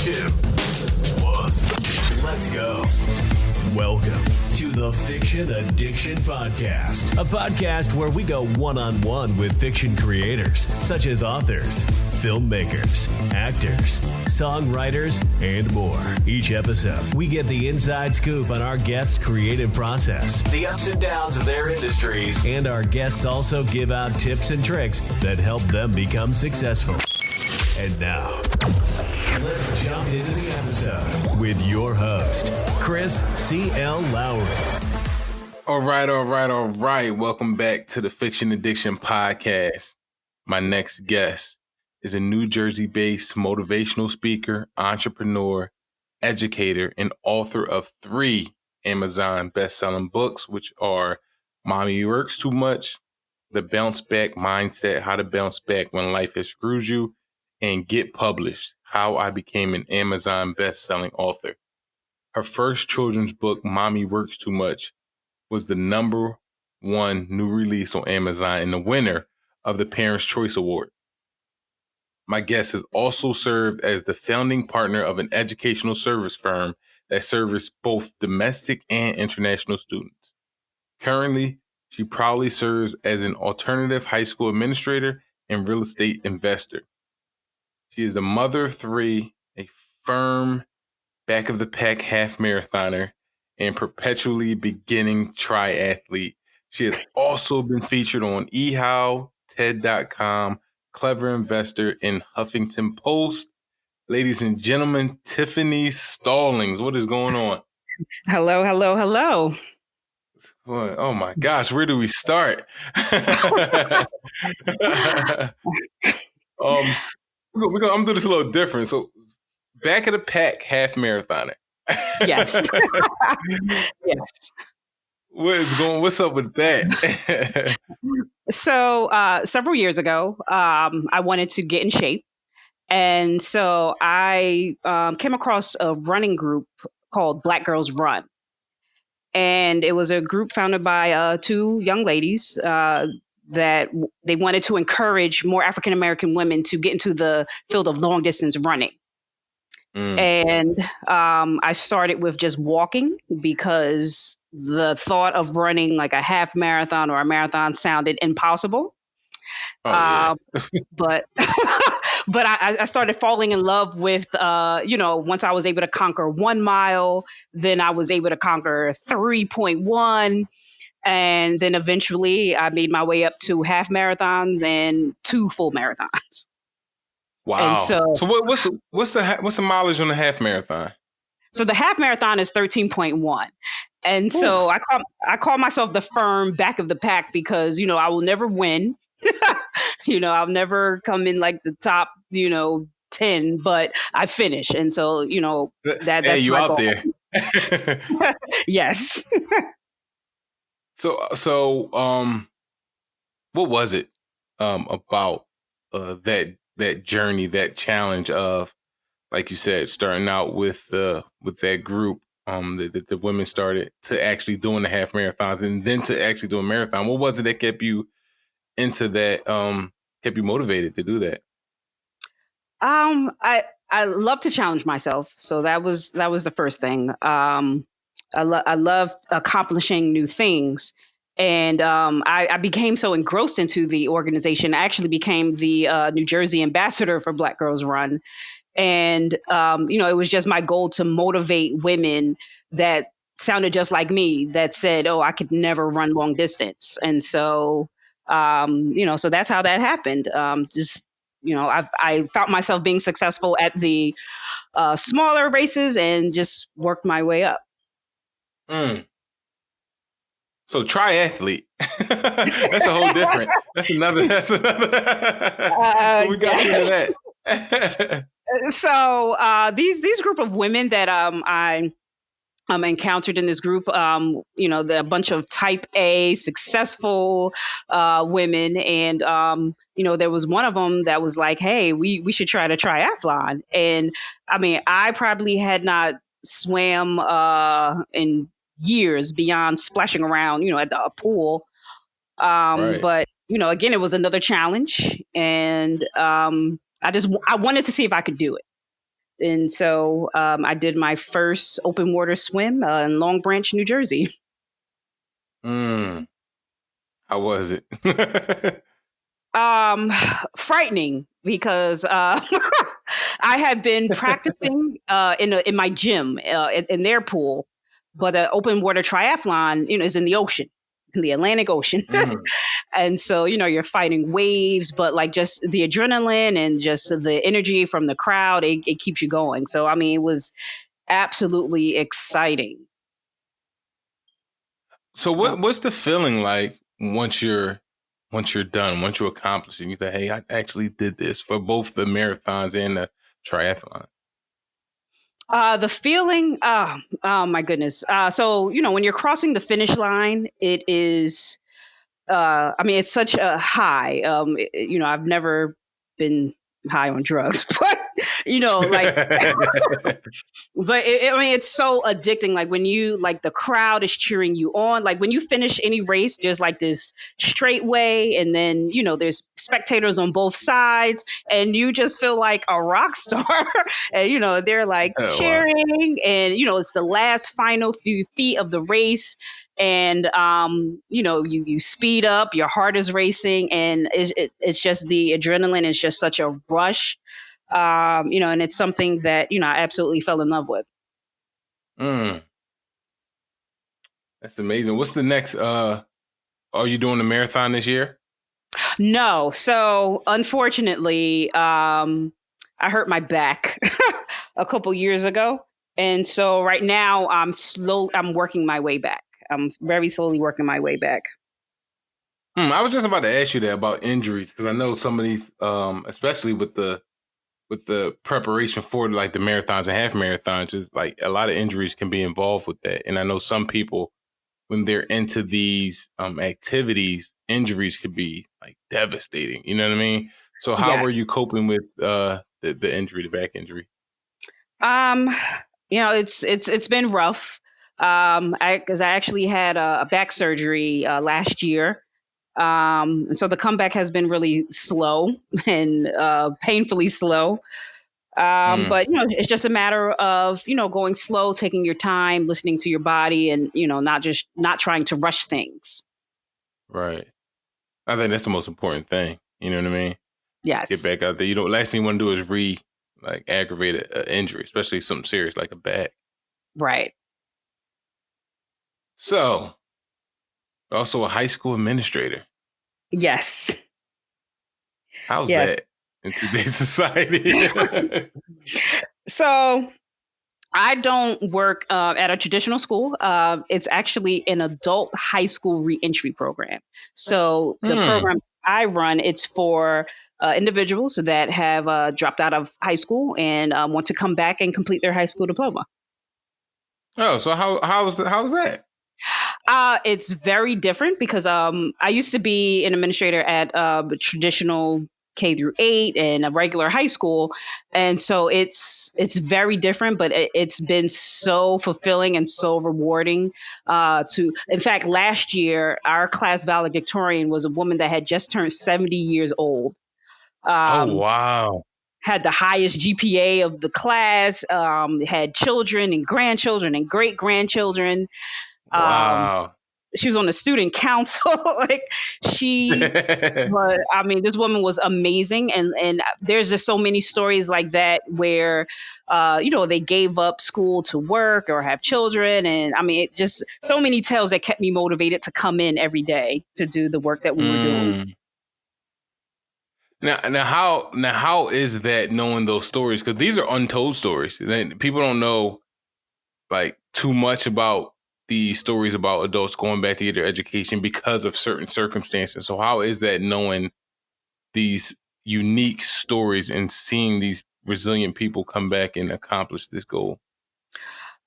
2, 1. Let's go. Welcome to the Fiction Addiction Podcast, a podcast where we go one-on-one with fiction creators, such as authors, filmmakers, actors, songwriters, and more. Each episode, we get the inside scoop on our guests' creative process, the ups and downs of their industries, and our guests also give out tips and tricks that help them become successful. And now, let's jump into the episode with your host, Chris C.L. Lowry. All right. Welcome back to the Fiction Addiction Podcast. My next guest is a New Jersey-based motivational speaker, entrepreneur, educator, and author of 3 Amazon best-selling books, which are Mommy Works Too Much, The Bounce Back Mindset, How to Bounce Back When Life Has Screwed You, and Get Published, How I Became an Amazon best-selling author. Her first children's book, Mommy Works Too Much, was the #1 new release on Amazon and the winner of the Parents' Choice Award. My guest has also served as the founding partner of an educational service firm that serves both domestic and international students. Currently, she proudly serves as an alternative high school administrator and real estate investor. She is the mother of 3, a firm back-of-the-pack half marathoner, and perpetually beginning triathlete. She has also been featured on eHow, TED.com, Clever Investor, and Huffington Post. Ladies and gentlemen, Tiffany Stallings. What is going on? Hello. What? Oh my gosh, where do we start? I'm gonna do this a little different. So, back of the pack half marathoner. Yes. Yes. What's up with that? So several years ago, I wanted to get in shape. And so I came across a running group called Black Girls Run. And it was a group founded by 2 young ladies that they wanted to encourage more African-American women to get into the field of long distance running. And I started with just walking because the thought of running like a half marathon or a marathon sounded impossible. But I started falling in love with, once I was able to conquer 1 mile, then I was able to conquer 3.1. And then eventually I made my way up to half marathons and 2 full marathons. Wow. And so what's the mileage on the half marathon? So the half marathon is 13.1. And so I call myself the firm back of the pack because, I will never win. I'll never come in like the top, 10, but I finish. And so, that's hey, you my out goal. there. Yes. So, what was it about that journey, that challenge of, like you said, starting out with that group that the women started to actually doing the half marathons and then to actually do a marathon? What was it that kept you into that, kept you motivated to do that? I love to challenge myself. So that was the first thing. I love accomplishing new things. And I became so engrossed into the organization. I actually became the New Jersey ambassador for Black Girls Run. And, it was just my goal to motivate women that sounded just like me, that said, oh, I could never run long distance. And so, so that's how that happened. I felt myself being successful at the smaller races and just worked my way up. So triathlete, that's a whole different, that's another. So we got into that. So these group of women that I encountered in this group, a bunch of type A successful women. And, there was one of them that was like, hey, we should try the triathlon. And I mean, I probably had not swam in years beyond splashing around, at the pool. Right. But, again, it was another challenge. And I wanted to see if I could do it. And so I did my first open water swim in Long Branch, New Jersey. How was it? Frightening because I had been practicing in my gym in their pool, but the open water triathlon, is in the ocean, in the Atlantic Ocean. Mm. And so, you're fighting waves, but like just the adrenaline and just the energy from the crowd, it keeps you going. So, I mean, it was absolutely exciting. So what's the feeling like once you're done, once you accomplish it, and you say, hey, I actually did this for both the marathons and the triathlon? The feeling, oh my goodness. So, when you're crossing the finish line, it is, I mean, it's such a high. I've never been high on drugs, but like, but I mean, it's so addicting. Like when the crowd is cheering you on. Like when you finish any race, there's like this straightway, and then there's spectators on both sides, and you just feel like a rock star. And they're like Oh, wow. cheering, and it's the last final few feet of the race, and you speed up, your heart is racing, and it's just the adrenaline is just such a rush. And it's something that I absolutely fell in love with. That's amazing. What's the next? Are you doing the marathon this year? No. So unfortunately, I hurt my back a couple years ago. And so right now I'm working my way back. I'm very slowly working my way back. I was just about to ask you that about injuries, because I know some of these, especially with the preparation for like the marathons and half marathons, is like a lot of injuries can be involved with that. And I know some people, when they're into these activities, injuries could be like devastating. You know what I mean? So how Yes. were you coping with the injury, the back injury? It's been rough. Because I actually had a back surgery last year. And so the comeback has been really slow and painfully slow. But it's just a matter of going slow, taking your time, listening to your body, and not trying to rush things. Right. I think that's the most important thing. You know what I mean? Yes. Get back out there. Last thing you want to do is aggravate an injury, especially something serious like a back. Right. So, also a high school administrator. Yes. How's that in today's society? So I don't work at a traditional school. It's actually an adult high school reentry program. So the program I run, it's for individuals that have dropped out of high school and want to come back and complete their high school diploma. Oh, so how's that? It's very different because I used to be an administrator at traditional K-8 and a regular high school, and so it's very different. But it's been so fulfilling and so rewarding. In fact, last year our class valedictorian was a woman that had just turned 70 years old. Oh wow! Had the highest GPA of the class. Had children and grandchildren and great grandchildren. Wow. She was on the student council. But I mean, this woman was amazing. And there's just so many stories like that where, they gave up school to work or have children. And I mean, it just so many tales that kept me motivated to come in every day to do the work that we were doing. Now how is that, knowing those stories? Because these are untold stories. People don't know like too much about the stories about adults going back to get their education because of certain circumstances. So how is that, knowing these unique stories and seeing these resilient people come back and accomplish this goal?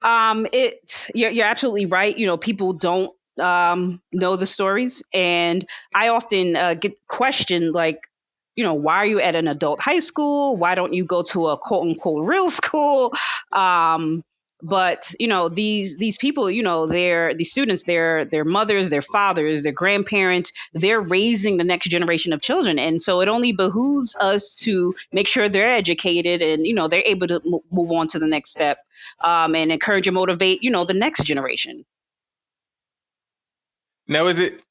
You're absolutely right. People don't know the stories, and I often get questioned like, why are you at an adult high school? Why don't you go to a quote unquote real school? But these people, these students, their mothers, their fathers, their grandparents, they're raising the next generation of children, and so it only behooves us to make sure they're educated and they're able to move on to the next step, and encourage and motivate the next generation. Now, is it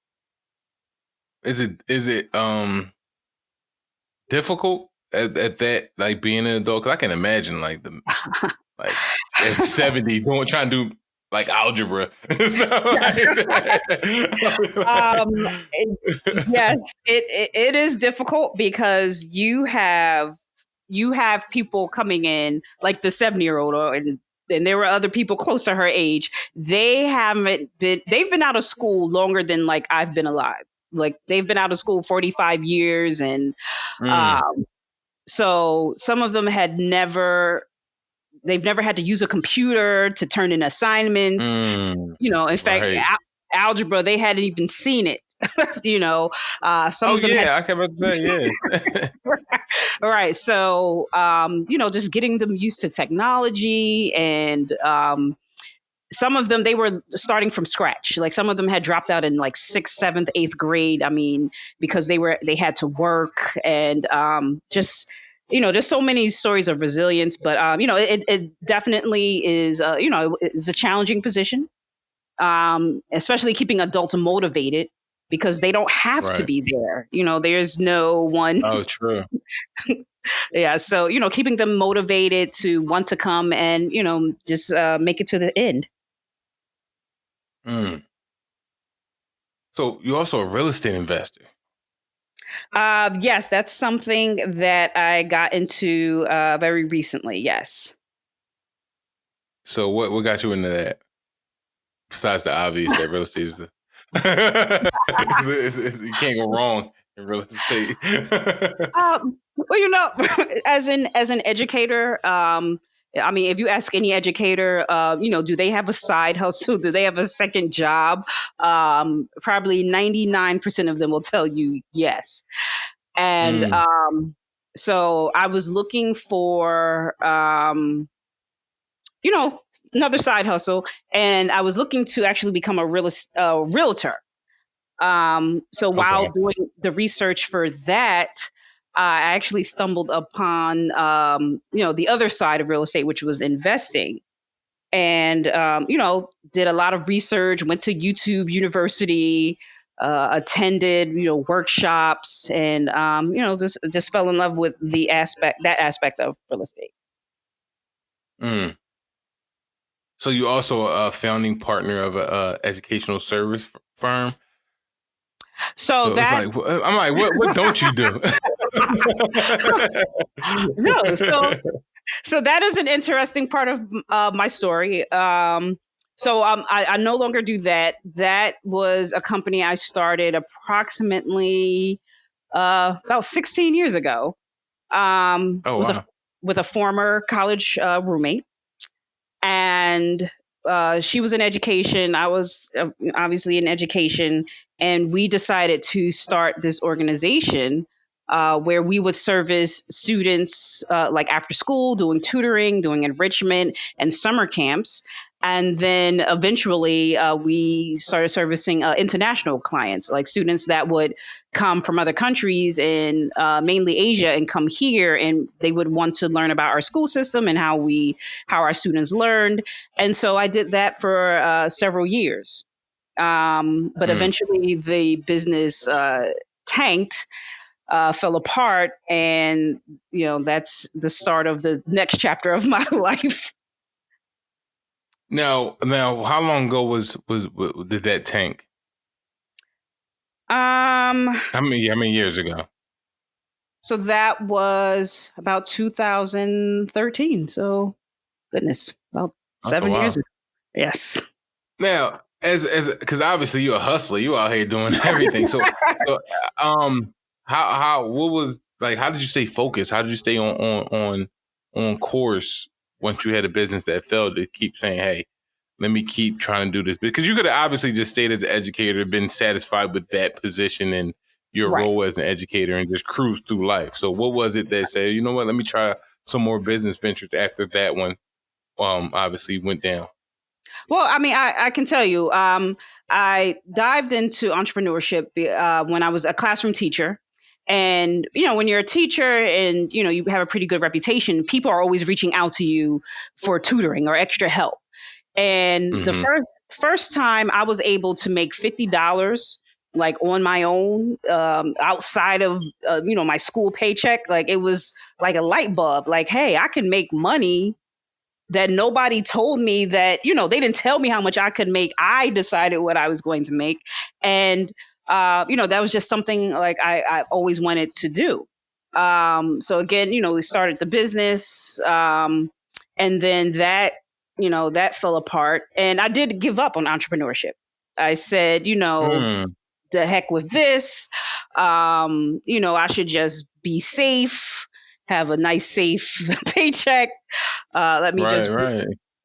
difficult at that, like being an adult? Because I can imagine like at 70 trying to do like algebra. Yes, it is difficult because you have people coming in like the 70-year-old, and there were other people close to her age. They've been out of school longer than like I've been alive. Like they've been out of school 45 years. And so some of them they've never had to use a computer to turn in assignments. In fact, algebra, they hadn't even seen it. Some of them I can remember that. Yeah. Right. So, just getting them used to technology, and some of them, they were starting from scratch. Like some of them had dropped out in like 6th, 7th, 8th grade. I mean, because they had to work, and just so many stories of resilience. But it definitely is it's a challenging position, especially keeping adults motivated, because they don't have to be there. There's no one. Oh, true. Yeah. So, keeping them motivated to want to come and, just make it to the end. So you're also a real estate investor. Yes, that's something that I got into very recently. Yes. So what got you into that? Besides the obvious that real estate is you can't go wrong in real estate. Well, as an educator, I mean, if you ask any educator, do they have a side hustle? Do they have a second job? Probably 99% of them will tell you yes. And so I was looking for, another side hustle, and I was looking to actually become a realtor. So while doing the research for that, I actually stumbled upon, the other side of real estate, which was investing, and, did a lot of research, went to YouTube University, attended, workshops, and, just fell in love with that aspect of real estate. So you're also a founding partner of a educational service firm. So that it's like, I'm like, what don't you do? No, so that is an interesting part of my story. I no longer do that. That was a company I started approximately about 16 years ago. With a former college roommate, and she was in education. I was obviously in education, and we decided to start this organization where we would service students like after school, doing tutoring, doing enrichment, and summer camps. And then eventually we started servicing international clients, like students that would come from other countries and mainly Asia, and come here, and they would want to learn about our school system and how our students learned. And so I did that for several years. But eventually the business tanked, fell apart, and that's the start of the next chapter of my life. Now, how long ago did that tank? How many years ago? So that was about 2013. So, goodness, about 7 years ago. Yes. Now, as because obviously you're a hustler, you out here doing everything. So how did you stay focused? How did you stay on course once you had a business that failed, to keep saying, hey, let me keep trying to do this? Because you could have obviously just stayed as an educator, been satisfied with that position and your role as an educator, and just cruise through life. So what was it that said, you know what, let me try some more business ventures after that one obviously went down? Well, I mean, I can tell you, I dived into entrepreneurship when I was a classroom teacher. And, when you're a teacher and, you have a pretty good reputation, people are always reaching out to you for tutoring or extra help. And the first time I was able to make $50 like on my own, outside of, my school paycheck, like it was like a light bulb, like, hey, I can make money that nobody told me that, they didn't tell me how much I could make. I decided what I was going to make. And, that was just something like I always wanted to do. So again, we started the business. And then that fell apart. And I did give up on entrepreneurship. I said, the heck with this. I should just be safe, have a nice, safe paycheck. Let me just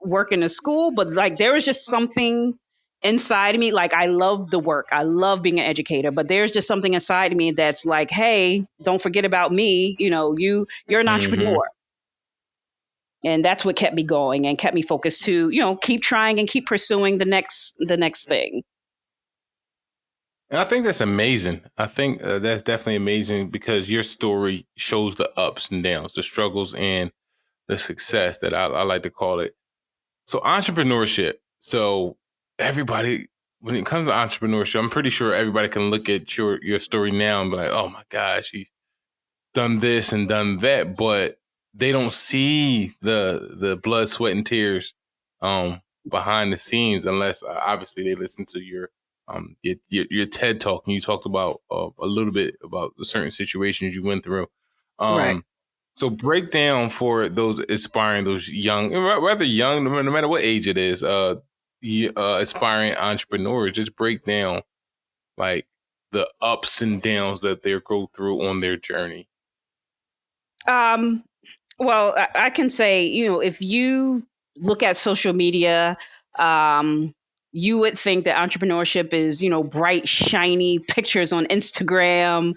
work in a school. But like, there was just something inside of me. Like, I love the work. I love being an educator, but there's just something inside of me that's like, hey, don't forget about me. You're an entrepreneur. And that's what kept me going and kept me focused to, keep trying and keep pursuing the next thing. And I think that's amazing. I think that's definitely amazing because your story shows the ups and downs, the struggles and the success that I like to call it. So entrepreneurship. So everybody, when it comes to entrepreneurship, I'm pretty sure everybody can look at your story now and be like, oh my gosh, he's done this and done that. But they don't see the blood, sweat, and tears behind the scenes unless obviously they listen to your TED talk, and you talked about a little bit about the certain situations you went through. Right. So break down for those aspiring, those young, rather young, no matter what age it is, aspiring entrepreneurs. Just break down like the ups and downs that they go through on their journey. Well, I can say, if you look at social media, you would think that entrepreneurship is, bright, shiny pictures on Instagram,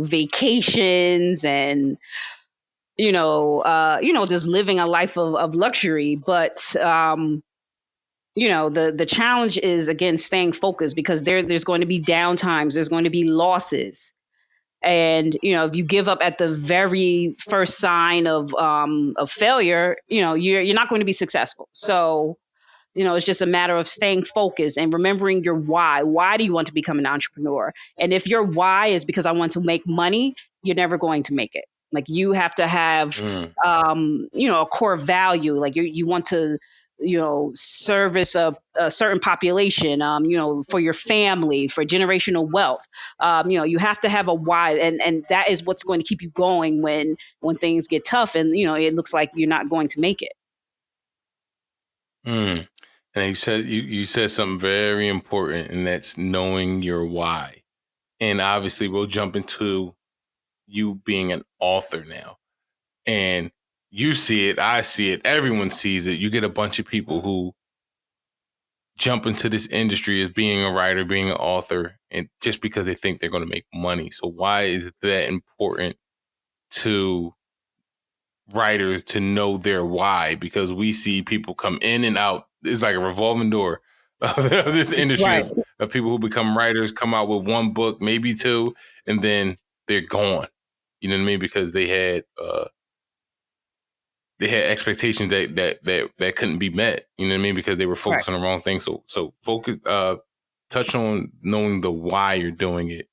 vacations and, just living a life of luxury. But, the challenge is, again, staying focused because there's going to be downtimes. There's going to be losses. And, if you give up at the very first sign of failure, you're not going to be successful. So, it's just a matter of staying focused and remembering your why. Why do you want to become an entrepreneur? And if your why is because I want to make money, you're never going to make it. Like, you have to have, a core value. Like, you want to, service a certain population, for your family, for generational wealth. You have to have a why. And that is what's going to keep you going when things get tough and, it looks like you're not going to make it. And you said something very important, and that's knowing your why. And obviously, we'll jump into you being an author now. And you see it, I see it, everyone sees it. You get a bunch of people who jump into this industry as being a writer, being an author, and just because they think they're going to make money. So why is that important to writers to know their why? Because we see people come in and out. It's like a revolving door of this industry Right. of people who become writers, come out with one book, maybe two, and then they're gone. You know what I mean? Because they had expectations that couldn't be met. You know what I mean? Because they were focused on the wrong thing. So focus. Touch on knowing the why you're doing it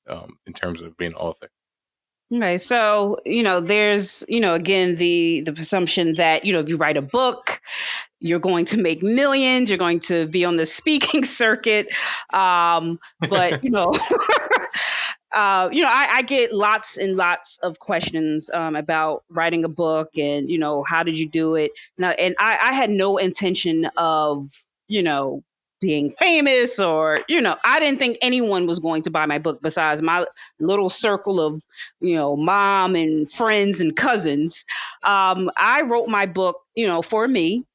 in terms of being an author. Okay. So, there's, again, the presumption that, if you write a book, you're going to make millions, you're going to be on the speaking circuit. But, I get lots and lots of questions about writing a book and, how did you do it? Now, and I had no intention of, being famous or, I didn't think anyone was going to buy my book besides my little circle of, mom and friends and cousins. I wrote my book, for me.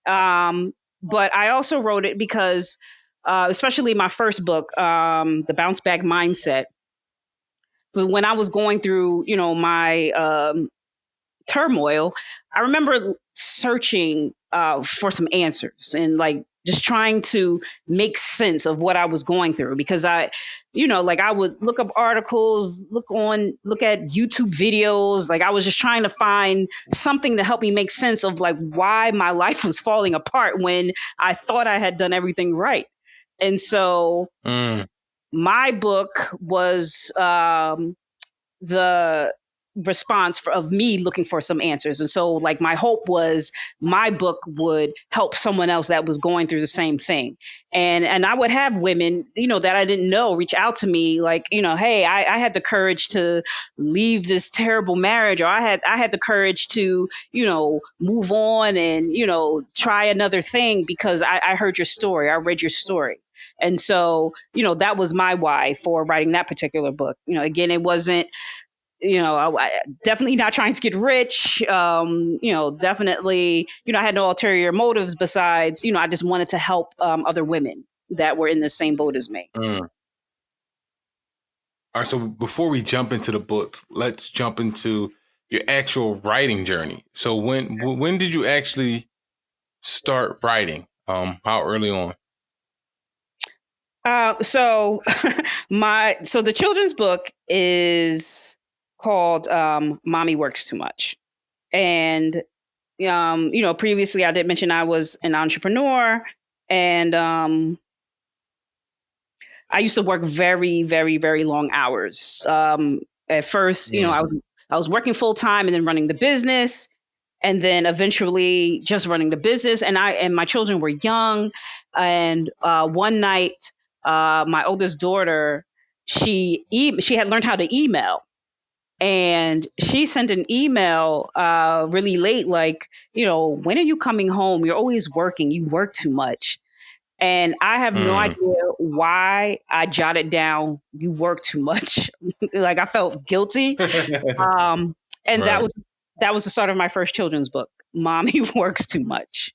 But I also wrote it because, especially my first book, The Bounce Back Mindset. But when I was going through, my turmoil, I remember searching for some answers and like just trying to make sense of what I was going through because like I would look up articles, look at YouTube videos. Like I was just trying to find something to help me make sense of like why my life was falling apart when I thought I had done everything right. And so my book was the response of me looking for some answers. And so like my hope was my book would help someone else that was going through the same thing. And I would have women, that I didn't know reach out to me like, hey, I had the courage to leave this terrible marriage, or I had the courage to, move on and, try another thing because I heard your story. I read your story. And so, that was my why for writing that particular book. Again, it wasn't, I definitely not trying to get rich. Definitely, I had no ulterior motives besides, I just wanted to help other women that were in the same boat as me. All right. So before we jump into the books, let's jump into your actual writing journey. So when did you actually start writing? How early on? So the children's book is called Mommy Works Too Much. And, previously I did mention I was an entrepreneur and I used to work very, very, very long hours. At first, I was working full time and then running the business. And then eventually just running the business. And my children were young. And one night, my oldest daughter, she had learned how to email. And she sent an email really late, like, when are you coming home? You're always working. You work too much. And I have no idea why I jotted down, you work too much. Like I felt guilty. And that was the start of my first children's book. Mommy Works Too Much.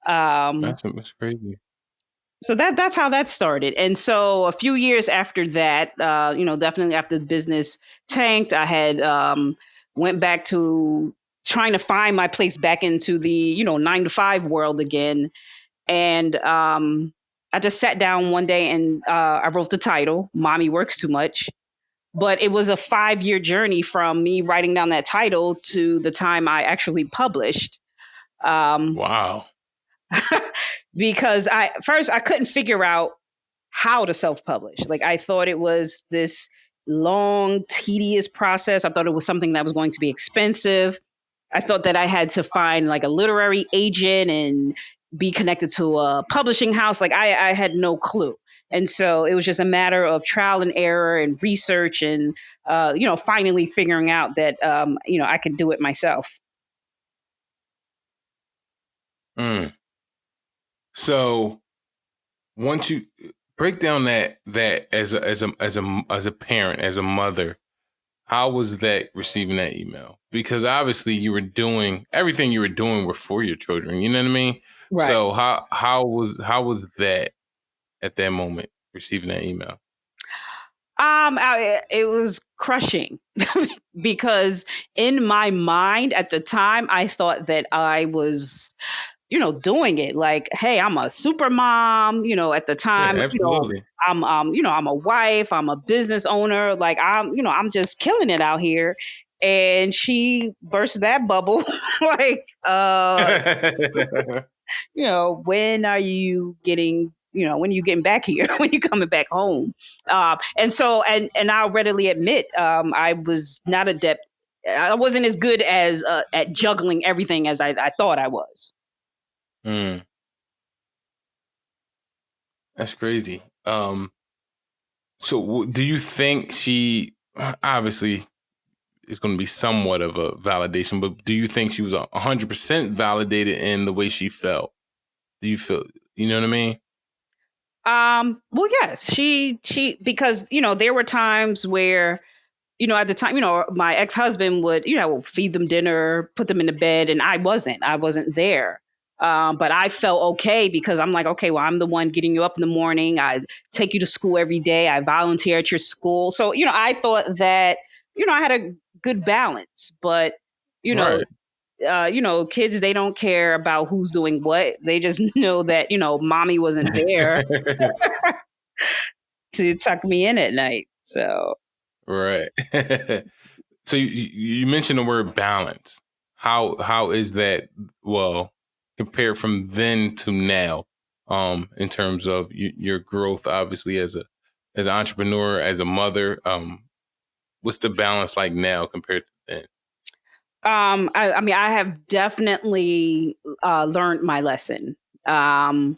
That's crazy. So that's how that started. And so a few years after that, definitely after the business tanked, I had went back to trying to find my place back into the, 9-to-5 world again. And I just sat down one day and I wrote the title, Mommy Works Too Much. But it was a 5-year journey from me writing down that title to the time I actually published. Wow. Because I couldn't figure out how to self-publish. Like I thought it was this long, tedious process. I thought it was something that was going to be expensive. I thought that I had to find like a literary agent and be connected to a publishing house. Like I had no clue. And so it was just a matter of trial and error and research and, finally figuring out that, I could do it myself. So once you break down that as a parent, as a mother, how was that receiving that email? Because obviously you were doing everything you were doing were for your children. You know what I mean? Right. So how was that at that moment receiving that email? It was crushing because in my mind at the time, I thought that I was, doing it like, hey, I'm a super mom, at the time, absolutely. I'm a wife, I'm a business owner. Like I'm just killing it out here. And she burst that bubble like, when are you getting when are you getting back here? When are you coming back home? And I'll readily admit, I was not adept. I wasn't as good as at juggling everything as I thought I was. That's crazy. So do you think she obviously is going to be somewhat of a validation, but do you think she was 100% validated in the way she felt? Do you feel, you know what I mean? Well, yes, she, because, there were times where, at the time, my ex-husband would, feed them dinner, put them in the bed, and I wasn't there. But I felt okay because I'm like, okay, well, I'm the one getting you up in the morning. I take you to school every day. I volunteer at your school. So, I thought that, I had a good balance, but you know, Right. Kids, they don't care about who's doing what. They just know that, mommy wasn't there to tuck me in at night. So, Right. So you mentioned the word balance. How is that, well, compared from then to now, in terms of your growth, obviously as an entrepreneur, as a mother, what's the balance like now compared to then? I mean, I have definitely learned my lesson. The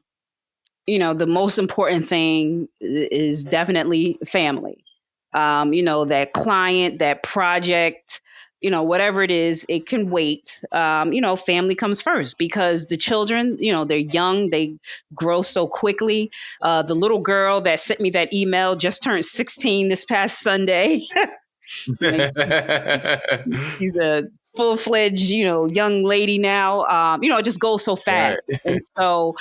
most important thing is definitely family. That client, that project, whatever it is, it can wait. Family comes first because the children, they're young, they grow so quickly. The little girl that sent me that email just turned 16 this past Sunday. Like, she's a full-fledged, young lady now. It just goes so fast. Right. And so,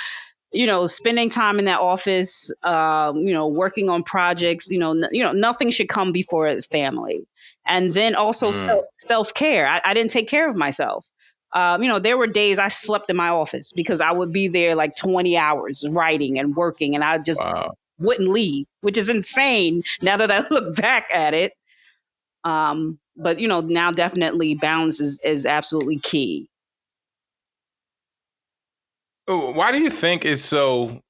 spending time in that office, working on projects, nothing should come before family. And then also self-care. I didn't take care of myself. There were days I slept in my office because I would be there like 20 hours writing and working, and I just Wow. wouldn't leave, which is insane now that I look back at it. But now definitely balance is absolutely key. Why do you think it's so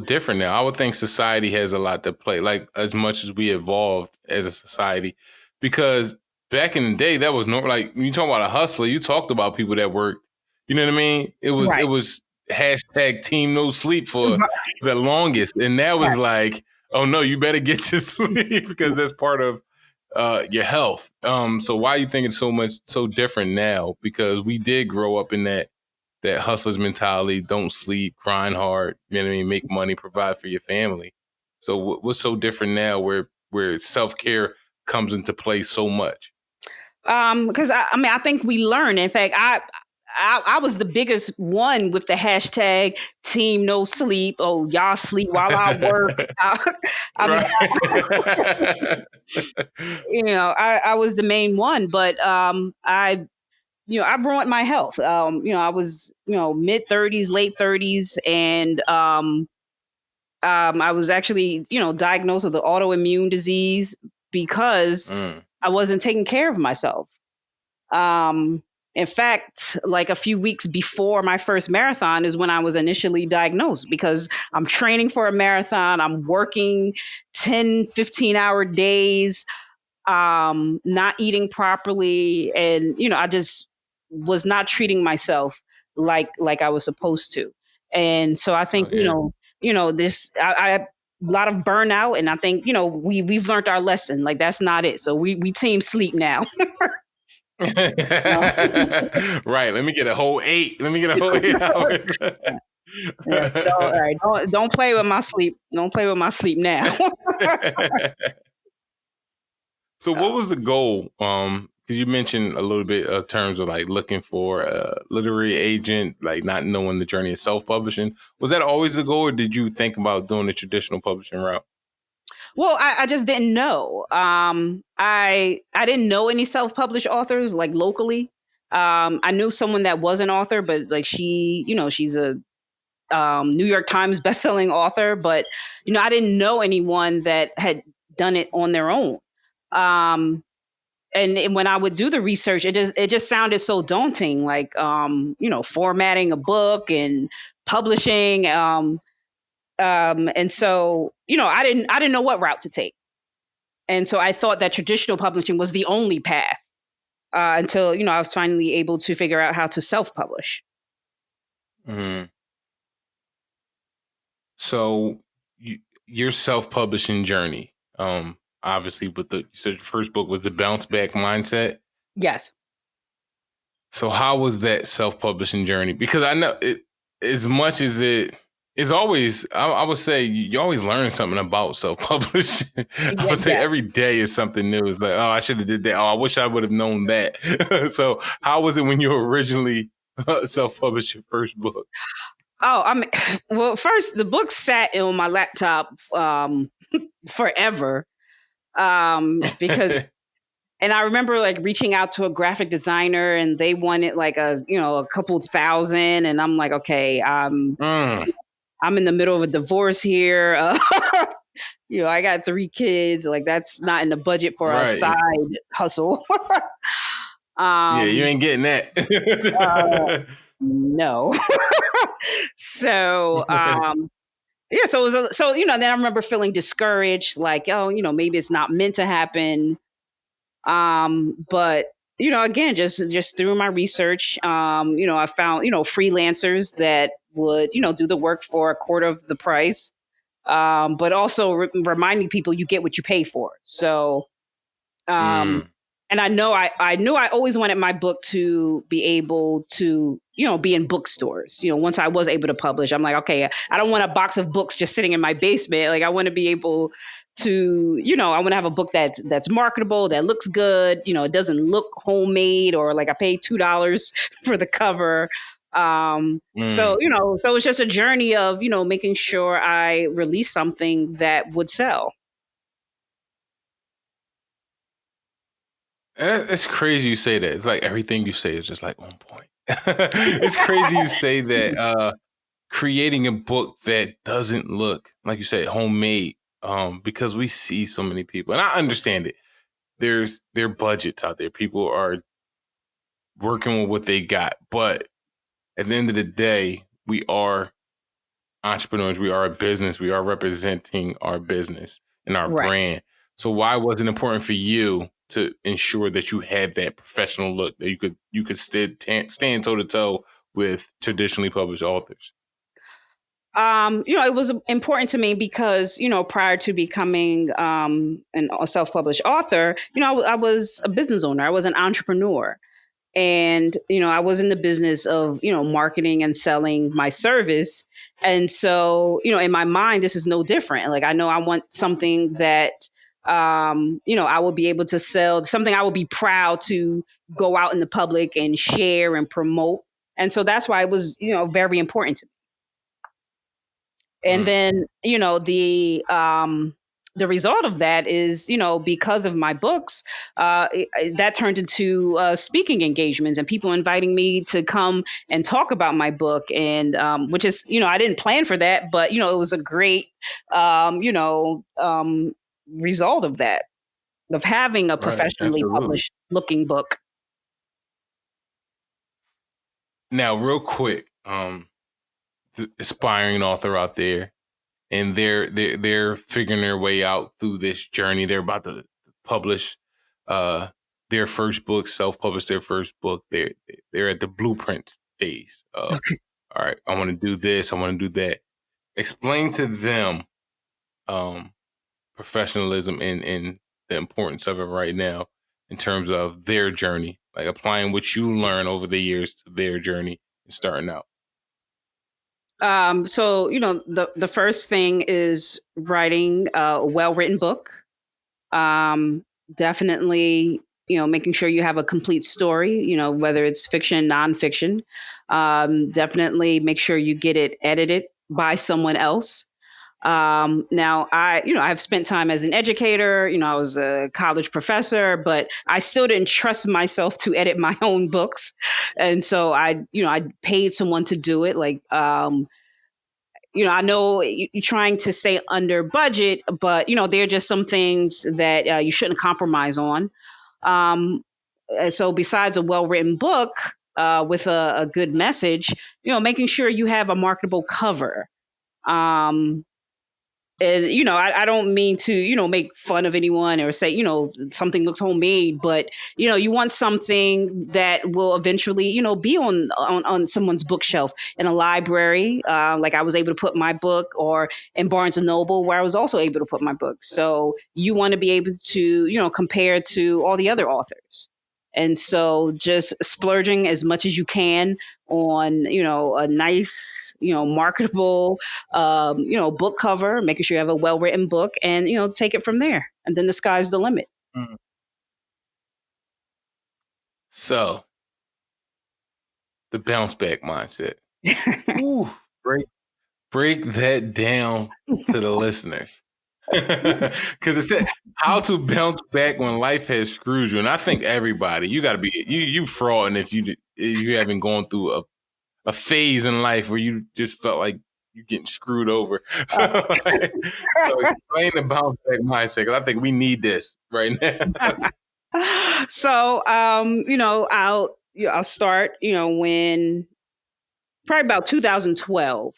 different now? I would think society has a lot to play, like as much as we evolved as a society, because back in the day that was normal. Like when you talk about a hustler, you talked about people that worked. You know what I mean? It was hashtag team no sleep for the longest, and that was like, oh no, you better get your sleep because that's part of your health. So why do you think it's so different now? Because we did grow up in that hustler's mentality, don't sleep, grind hard, you know what I mean, make money, provide for your family. So what's so different now where self-care comes into play so much? Because I think we learn. In fact, I was the biggest one with the hashtag team no sleep. Oh, y'all sleep while I work. I mean, I was the main one, but I ruined my health. I was, mid 30s, late 30s, and I was actually, diagnosed with an autoimmune disease because I wasn't taking care of myself. In fact, like a few weeks before my first marathon is when I was initially diagnosed because I'm training for a marathon. I'm working 10, 15-hour days, not eating properly. And, I just was not treating myself like I was supposed to. And so I think, this, I a lot of burnout, and I think, we've learned our lesson. Like, that's not it. So we team sleep now. Right. Let me get a whole 8. Let me get a whole 8 hours. So, all right, don't play with my sleep. Don't play with my sleep now. So what was the goal? Because you mentioned a little bit of terms of like looking for a literary agent, like not knowing the journey of self-publishing. Was that always the goal, or did you think about doing the traditional publishing route? Well, I just didn't know. I didn't know any self-published authors like locally. I knew someone that was an author, but like she's a New York Times bestselling author, but I didn't know anyone that had done it on their own. And when I would do the research, it just sounded so daunting, like formatting a book and publishing. And so I didn't know what route to take, and so I thought that traditional publishing was the only path until I was finally able to figure out how to self-publish. Mm-hmm. So your self-publishing journey, obviously, but you said your first book was The Bounce Back Mindset. Yes. So how was that self-publishing journey? Because I know it, as much as it's always, I would say you always learn something about self-publishing. I would say every day is something new. It's like, oh, I should have did that. Oh, I wish I would have known that. So how was it when you originally self-published your first book? Oh, I mean, well, first the book sat on my laptop forever because And I remember like reaching out to a graphic designer and they wanted like a couple thousand. And I'm like, okay, I'm in the middle of a divorce here. I got 3 kids. Like that's not in the budget for a Right. side hustle. Yeah, you ain't getting uh, that. no. So, yeah, so it was then I remember feeling discouraged, like, oh, maybe it's not meant to happen. But again, just through my research, I found, freelancers that would, do the work for a quarter of the price. But also reminding people you get what you pay for. So, and I know I knew I always wanted my book to be able to, be in bookstores. Once I was able to publish, I'm like, okay, I don't want a box of books just sitting in my basement. Like I want to be able to, I want to have a book that's marketable, that looks good. It doesn't look homemade or like I paid $2 for the cover. So, so it's just a journey of, making sure I release something that would sell. It's crazy you say that. It's like everything you say is just like on point. It's crazy you say that creating a book that doesn't look, like you said, homemade, because we see so many people, and I understand it. There are budgets out there. People are working with what they got. But at the end of the day, we are entrepreneurs. We are a business. We are representing our business and our brand. So why was it important for you to ensure that you had that professional look, that you could stand toe to toe with traditionally published authors? It was important to me because, prior to becoming a self-published author, I was a business owner. I was an entrepreneur. And, I was in the business of, marketing and selling my service. And so, in my mind, this is no different. Like, I know I want something that, I will be able to sell, something I will be proud to go out in the public and share and promote. And so that's why it was, very important to me. And then, the result of that is, because of my books, that turned into speaking engagements and people inviting me to come and talk about my book. And which is, I didn't plan for that, but, it was a great, result of that, of having a professionally published looking book. Now, real quick, the aspiring author out there, and they're figuring their way out through this journey. They're about to publish their first book, self-publish their first book. They're at the blueprint phase of, all right, I want to do this, I want to do that. Explain to them professionalism and the importance of it right now in terms of their journey, like applying what you learn over the years to their journey and starting out. So, the first thing is writing a well-written book. Definitely, making sure you have a complete story, whether it's fiction, nonfiction. Definitely make sure you get it edited by someone else. Now I've spent time as an educator, I was a college professor, but I still didn't trust myself to edit my own books. And so I paid someone to do it. Like, I know you're trying to stay under budget, but, there are just some things that you shouldn't compromise on. So besides a well-written book with a good message, making sure you have a marketable cover. And, I don't mean to, make fun of anyone or say, something looks homemade, but, you want something that will eventually, be on someone's bookshelf in a library. Like I was able to put my book, or in Barnes and Noble, where I was also able to put my book. So you want to be able to, compare to all the other authors. And so just splurging as much as you can on, a nice, marketable, book cover, making sure you have a well-written book, and, take it from there. And then the sky's the limit. Mm. So the bounce back mindset. Ooh, break that down to the listeners. Because it said how to bounce back when life has screwed you. And I think everybody, you got to be, you frauding if you haven't gone through a phase in life where you just felt like you're getting screwed over. So, so explain the bounce back mindset, because I think we need this right now. So, I'll start, when probably about 2012.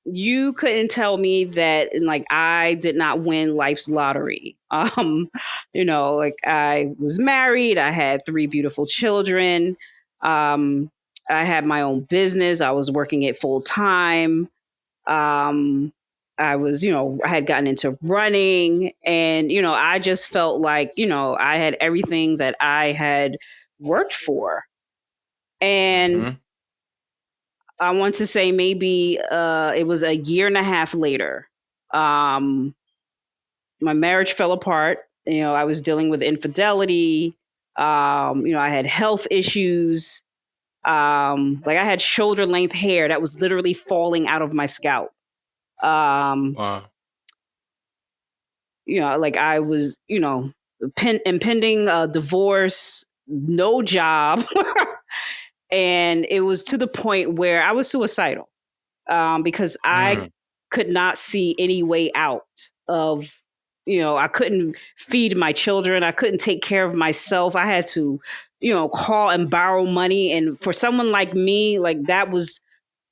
You couldn't tell me that like I did not win life's lottery. Like I was married, I had 3 beautiful children. I had my own business. I was working it full time. I was, I had gotten into running, and, I just felt like, I had everything that I had worked for. And I want to say maybe it was a year and a half later. My marriage fell apart. I was dealing with infidelity. I had health issues. Like I had shoulder length hair that was literally falling out of my scalp. Wow. Like I was, impending divorce, no job. And it was to the point where I was suicidal because I could not see any way out of, I couldn't feed my children. I couldn't take care of myself. I had to, call and borrow money. And for someone like me, like that was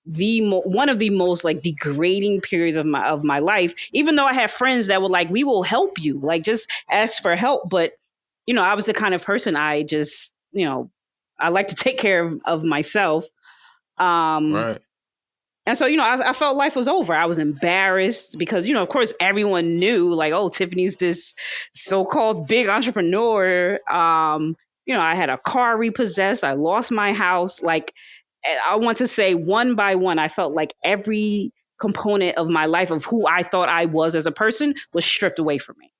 one of the most like degrading periods of my life. Even though I had friends that were like, we will help you, like just ask for help. But, I was the kind of person I just, I like to take care of myself. Right. And so, I felt life was over. I was embarrassed because, of course, everyone knew like, oh, Tiffany's this so-called big entrepreneur. I had a car repossessed. I lost my house. Like, I want to say one by one, I felt like every component of my life of who I thought I was as a person was stripped away from me.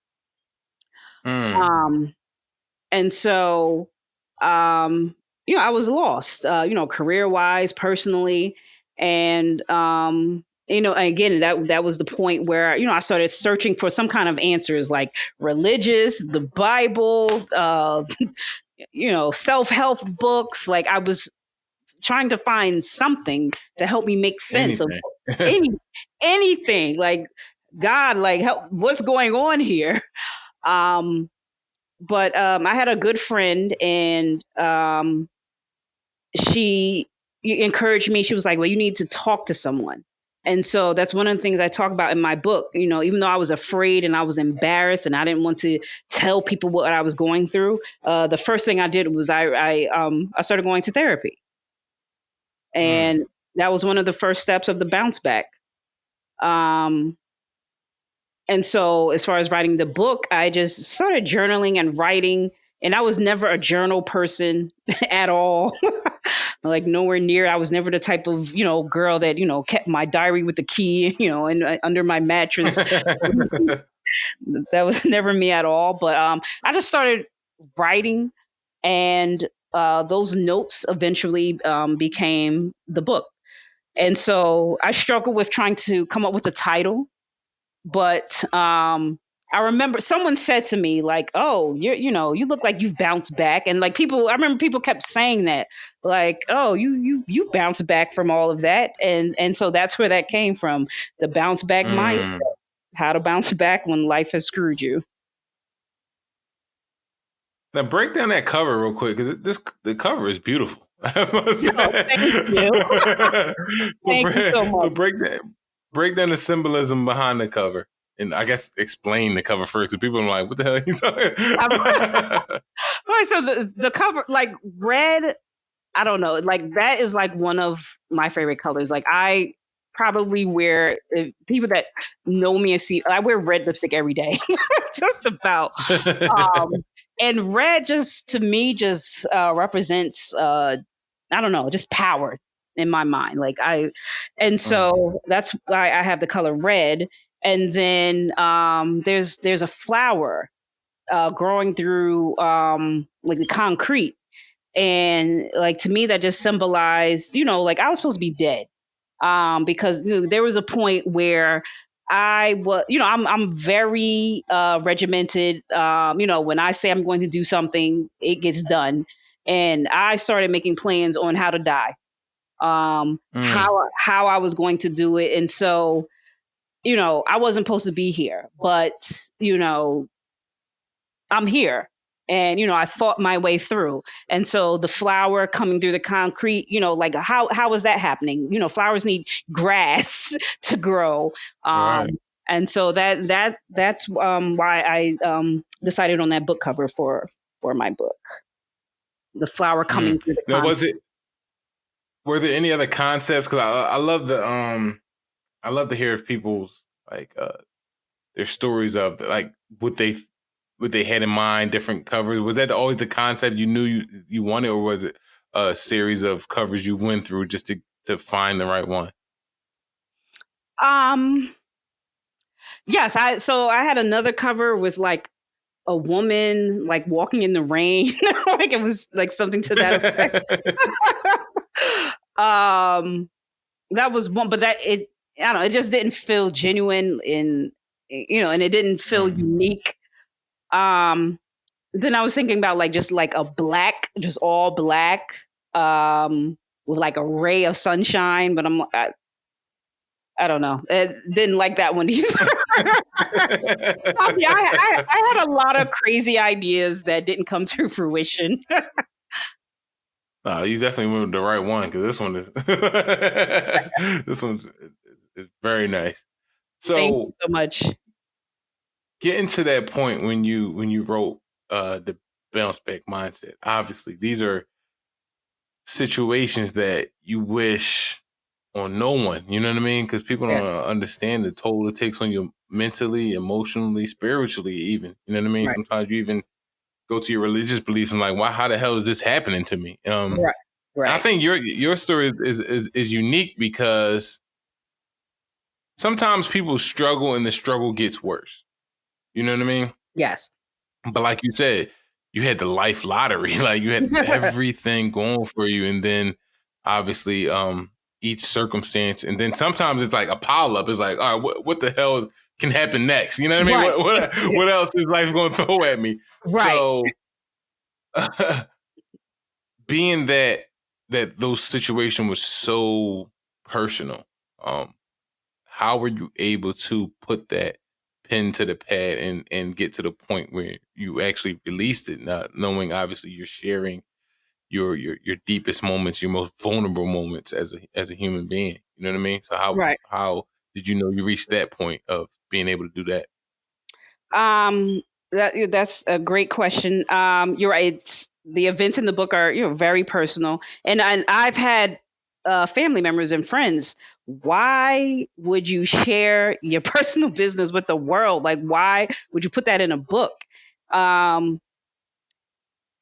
And so, I was lost, career wise, personally. And, again, that was the point where, I started searching for some kind of answers like religious, the Bible, self-help books. Like I was trying to find something to help me make sense of anything. Like God, like help, what's going on here? But I had a good friend, and she encouraged me. She was like, well, you need to talk to someone. And so that's one of the things I talk about in my book. Even though I was afraid and I was embarrassed and I didn't want to tell people what I was going through, the first thing I did was I started going to therapy. And that was one of the first steps of the bounce back. And so as far as writing the book, I just started journaling and writing. And I was never a journal person at all. Like nowhere near. I was never the type of, girl that, kept my diary with the key, and under my mattress. That was never me at all. But I just started writing, and those notes eventually became the book. And so I struggled with trying to come up with a title. But I remember someone said to me like, oh, you look like you've bounced back. And like I remember people kept saying that like, oh, you bounced back from all of that. And so that's where that came from. The bounce back mindset, how to bounce back when life has screwed you. Now break down that cover real quick, because the cover is beautiful. Thank you. Thank you so much. So break down the symbolism behind the cover. And I guess explain the cover first, because people are like, what the hell are you talking about? Right, so the cover, like red, I don't know, like that is like one of my favorite colors. Like I probably wear, people that know me and see, I wear red lipstick every day, just about. And red just, to me, just represents, I don't know, just power in my mind. So that's why I have the color red. And then there's a flower growing through like the concrete. And like, to me, that just symbolized, like I was supposed to be dead. Because there was a point where I was, I'm very regimented. When I say I'm going to do something, it gets done. And I started making plans on how to die, how I was going to do it. And so, I wasn't supposed to be here, but, I'm here. And, I fought my way through. And so the flower coming through the concrete, like how is that happening? Flowers need grass to grow. Right. And so that's why I decided on that book cover for my book. The flower coming through the Now, concrete. were there any other concepts? Because I love to hear people's like their stories of like what they had in mind, different covers. Was that always the concept you knew you wanted, or was it a series of covers you went through just to find the right one? Yes, I had another cover with like a woman like walking in the rain. Like it was like something to that effect. That was one, but I don't know, it just didn't feel genuine and it didn't feel unique. Then I was thinking about like just like just all black, with like a ray of sunshine, but I don't know. I didn't like that one either. I had a lot of crazy ideas that didn't come to fruition. No, you definitely went with the right one, because this one is this one's is very nice. So Thank you so much. Getting to that point when you wrote the bounce back mindset, obviously these are situations that you wish on no one, you know what I mean? Because people Yeah. don't understand the toll it takes on you mentally, emotionally, spiritually, even. You know what I mean? Right. Sometimes you even go to your religious beliefs and like, why? How the hell is this happening to me? Right. I think your story is unique because sometimes people struggle and the struggle gets worse. You know what I mean? Yes. But like you said, you had the life lottery. Like you had everything going for you, and then obviously each circumstance, and then sometimes it's like a pile up. It's like, all right, what the hell can happen next? You know what I mean? Right. What else is life going to throw at me? Right. So being that those situations was so personal, how were you able to put that pen to the pad and get to the point where you actually released it, not knowing obviously you're sharing your deepest moments, your most vulnerable moments as a human being? You know what I mean? So Right. how did you know you reached that point of being able to do that? That's a great question. You're right. The events in the book are very personal, and I've had family members and friends. Why would you share your personal business with the world? Like, why would you put that in a book? Um,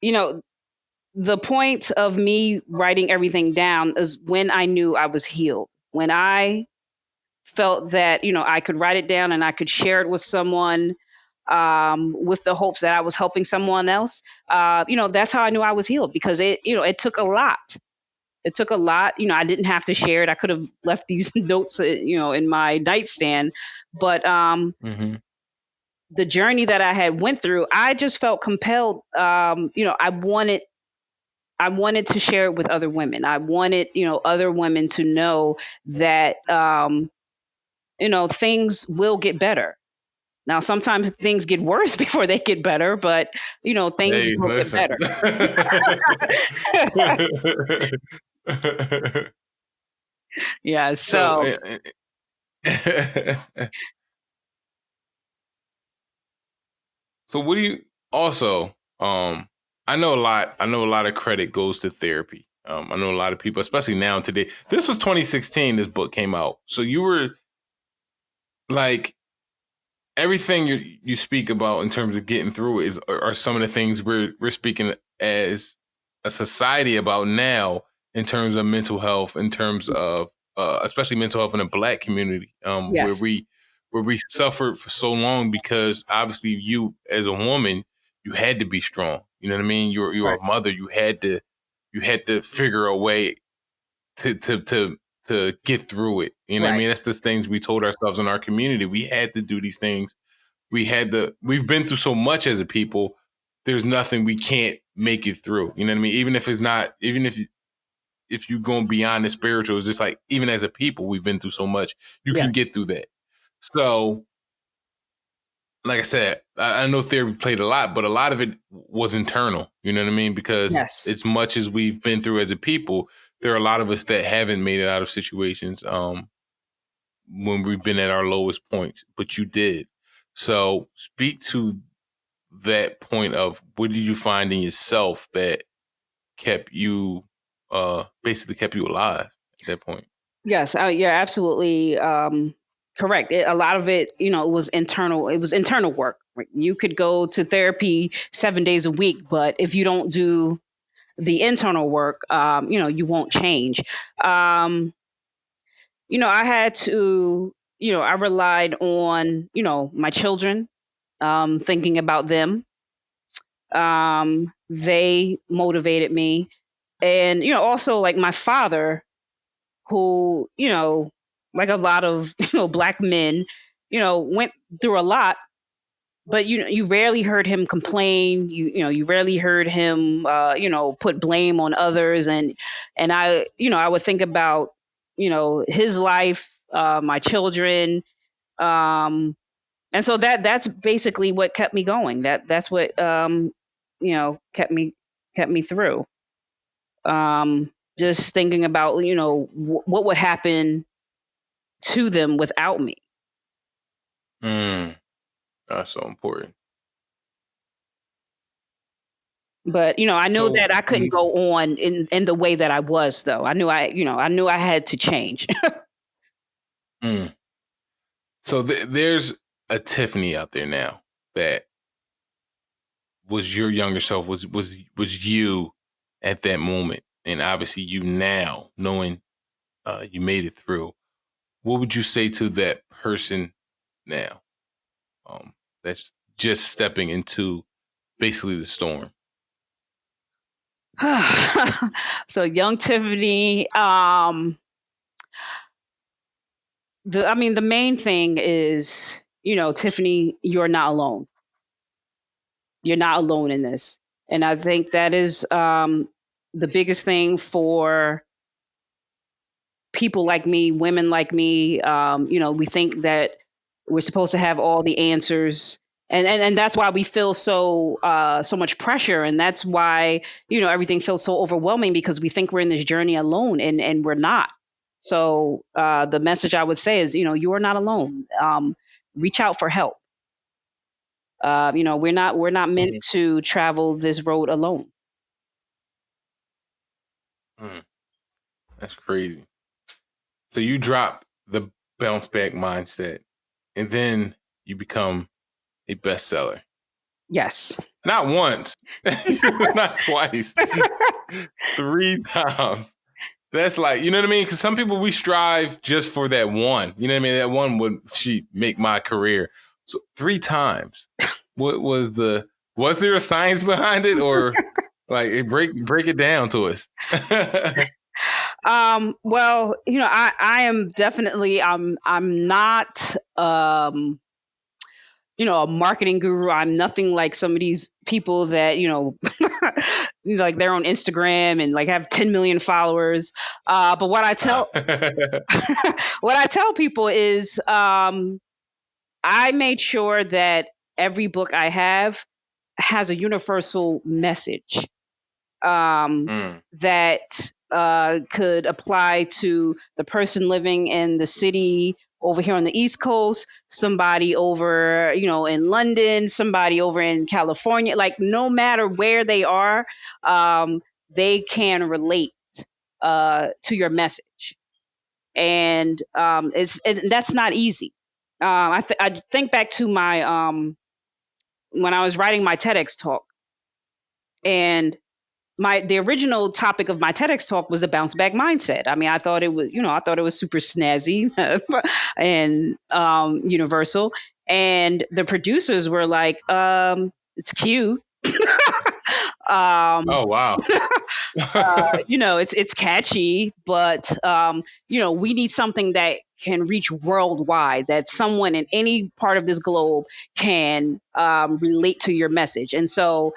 the point of me writing everything down is when I knew I was healed. When I felt that I could write it down and I could share it with someone, with the hopes that I was helping someone else. That's how I knew I was healed, because it took a lot. It took a lot. I didn't have to share it. I could have left these notes, in my nightstand, but the journey that I had went through, I just felt compelled. I wanted to share it with other women. I wanted, other women to know that, things will get better. Now, sometimes things get worse before they get better, but things Hey, will get listen. better. Yeah. So, So what do you also? I know a lot of credit goes to therapy. I know a lot of people, especially now today. This was 2016. This book came out, so you were like everything you speak about in terms of getting through it are some of the things we're speaking as a society about now in terms of mental health, in terms of especially mental health in the Black community, yes. where we suffered for so long because obviously you as a woman, you had to be strong. You know what I mean? You're Right. a mother. You had to figure a way to to get through it. You know what I Right. mean? That's the things we told ourselves in our community. We had to do these things. We've been through so much as a people. There's nothing we can't make it through. You know what I mean? Even if you're going beyond the spiritual, it's just like, even as a people, we've been through so much. You Yes. can get through that. So, like I said, I know therapy played a lot, but a lot of it was internal. You know what I mean? Because Yes. as much as we've been through as a people, there are a lot of us that haven't made it out of situations when we've been at our lowest points, but you did. So speak to that point of, what did you find in yourself that kept you, basically kept you alive at that point? Yes, you're absolutely correct. A lot of it, it was internal. It was internal work. Right? You could go to therapy 7 days a week, but if you don't do the internal work, you won't change. I had to, I relied on, my children, thinking about them. They motivated me. And, also like my father, who, like a lot of, Black men, went through a lot, but you rarely heard him complain. You rarely heard him, put blame on others. And I would think about, his life, my children. And so that's basically what kept me going. That's what, kept me through. Just thinking about, what would happen to them without me. That's so important. But, I know So, that I couldn't go on in the way that I was, though. I knew I had to change. so there's a Tiffany out there now that was your younger self, was you at that moment, and obviously you now, knowing you made it through. What would you say to that person now, that's just stepping into basically the storm? So young Tiffany, the main thing is, Tiffany, you're not alone. You're not alone in this. And I think that is the biggest thing for people like me, women like me. We think that we're supposed to have all the answers. And that's why we feel so much pressure. And that's why, everything feels so overwhelming, because we think we're in this journey alone, and we're not. So the message I would say is, you are not alone. Reach out for help. We're not meant to travel this road alone. That's crazy. So you drop the bounce back mindset, and then you become a bestseller. Yes. Not once, not twice, 3 times. That's like, you know what I mean? Because some people, we strive just for that one. You know what I mean? That one would make my career. So 3 times. What was there a science behind it, or like break it down to us? Well, I am definitely, I'm not, a marketing guru. I'm nothing like some of these people that, like they're on Instagram and like have 10 million followers. But what I tell, what I tell people is, I made sure that every book I have has a universal message, that could apply to the person living in the city over here on the East Coast, somebody over, in London, somebody over in California. Like, no matter where they are, they can relate to your message. And that's not easy. I think back to my when I was writing my TEDx talk, and the original topic of my TEDx talk was the bounce back mindset. I mean, I thought it was super snazzy and universal. And the producers were like, it's cute. Oh, wow. It's catchy, but we need something that can reach worldwide, that someone in any part of this globe can relate to your message. And so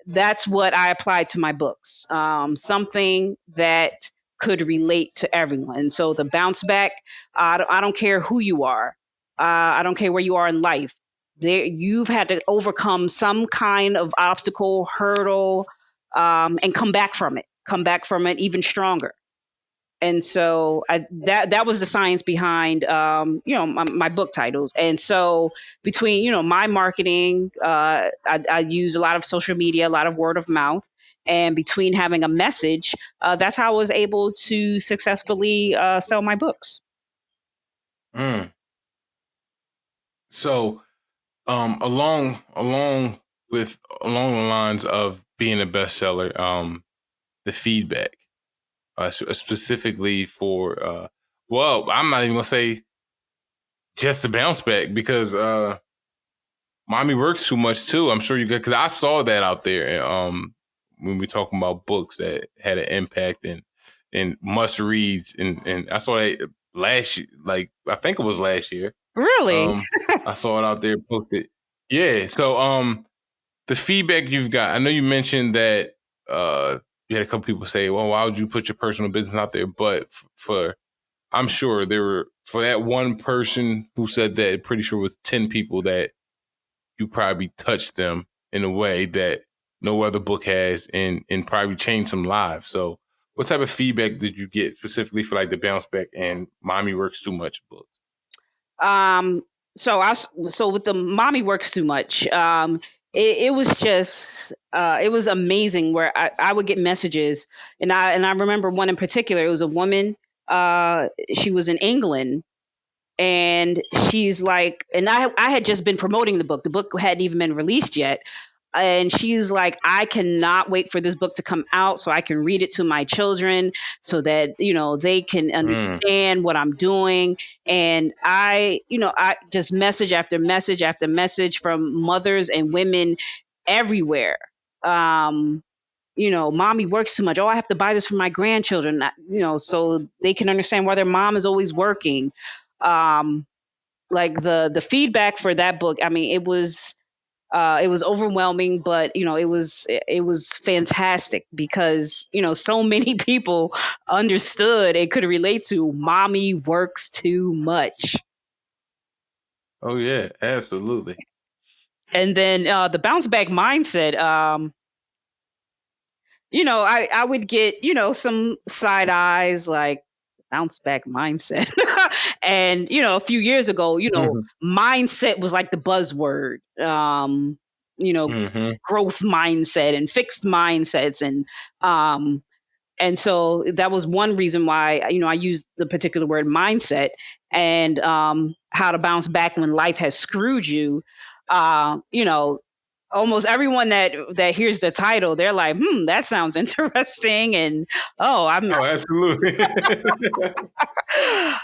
that's what I applied to my books. Something that could relate to everyone. And so the bounce back, I don't care who you are. I don't care where you are in life. You've had to overcome some kind of obstacle, hurdle, and come back from it. Come back from it even stronger. And so that was the science behind my book titles. And so between my marketing, I use a lot of social media, a lot of word of mouth, and between having a message, that's how I was able to successfully sell my books. So along the lines of being a bestseller, the feedback. Specifically for, I'm not even going to say just the bounce back, because Mommy Works Too Much too. I'm sure you get, because I saw that out there when we're talking about books that had an impact and must reads. And I saw that last year, like I think it was last year. Really? I saw it out there posted. Yeah. So the feedback you've got, I know you mentioned that you had a couple people say, well, why would you put your personal business out there? But I'm sure for that one person who said that, pretty sure it was 10 people that you probably touched them in a way that no other book has, and probably changed some lives. So what type of feedback did you get specifically for like the Bounce Back and Mommy Works Too Much books? So with the Mommy Works Too Much, it was just it was amazing where I would get messages, and I remember one in particular. It was a woman. She was in England, and she's like, and I had just been promoting the book. The book hadn't even been released yet. And she's like, I cannot wait for this book to come out so I can read it to my children so that, they can understand what I'm doing. And I just message after message after message from mothers and women everywhere. Mommy works too much. Oh, I have to buy this for my grandchildren, so they can understand why their mom is always working. Like the feedback for that book, I mean, it was overwhelming, but it was fantastic because so many people understood and could relate to Mommy Works Too Much. Oh yeah, absolutely. And then the bounce back mindset. I would get some side eyes like bounce back mindset. And a few years ago, mindset was like the buzzword. Growth mindset and fixed mindsets, and so that was one reason why I used the particular word mindset, and how to bounce back when life has screwed you. Almost everyone that hears the title, they're like, that sounds interesting. And absolutely.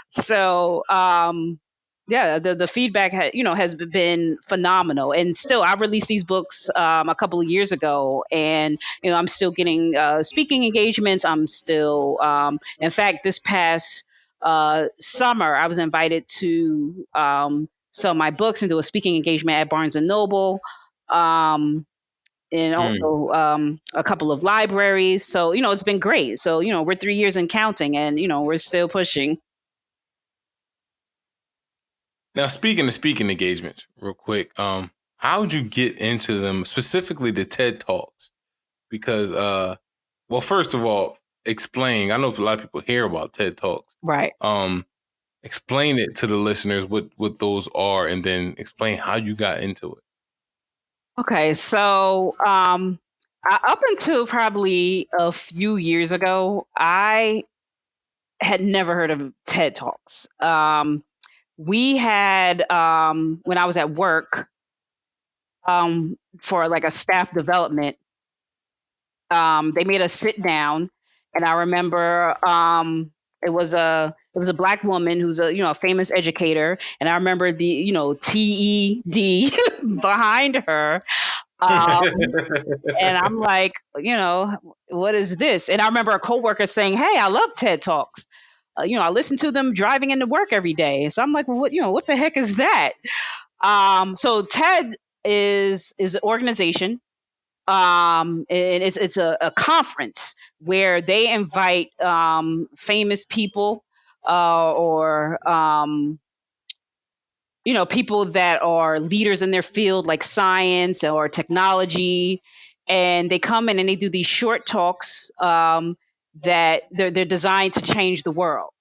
So the feedback has been phenomenal. And still, I released these books a couple of years ago, and I'm still getting speaking engagements. I'm still in fact, this past summer I was invited to sell my books and do a speaking engagement at Barnes and Noble, and also a couple of libraries. So it's been great. So we're 3 years and counting, and we're still pushing. Now, speaking of speaking engagements, real quick, how would you get into them, specifically the TED Talks? Because, well, first of all, explain. I know a lot of people hear about TED Talks, right? Explain it to the listeners what those are, and then explain how you got into it. Okay, so up until probably a few years ago, I had never heard of TED Talks. We had, when I was at work, for like a staff development, they made us sit down, and I remember it was a Black woman who's a famous educator, and I remember the TED behind her. And I'm like, what is this? And I remember a coworker saying, hey, I love TED Talks. I listen to them driving into work every day. So I'm like, well, what the heck is that? So TED is an organization. And it's a conference where they invite famous people or people that are leaders in their field, like science or technology, and they come in and they do these short talks that they're designed to change the world.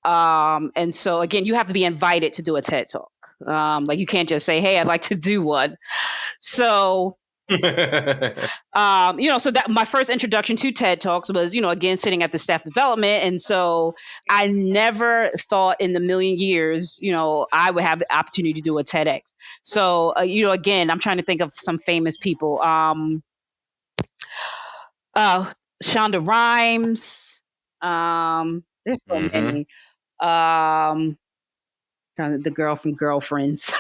And so again, you have to be invited to do a TED Talk. Like you can't just say, hey, I'd like to do one. So so that my first introduction to TED Talks was, again, sitting at the staff development. And so I never thought in the million years, I would have the opportunity to do a TEDx. So, again, I'm trying to think of some famous people. Shonda Rhimes. There's so many. The girl from Girlfriends.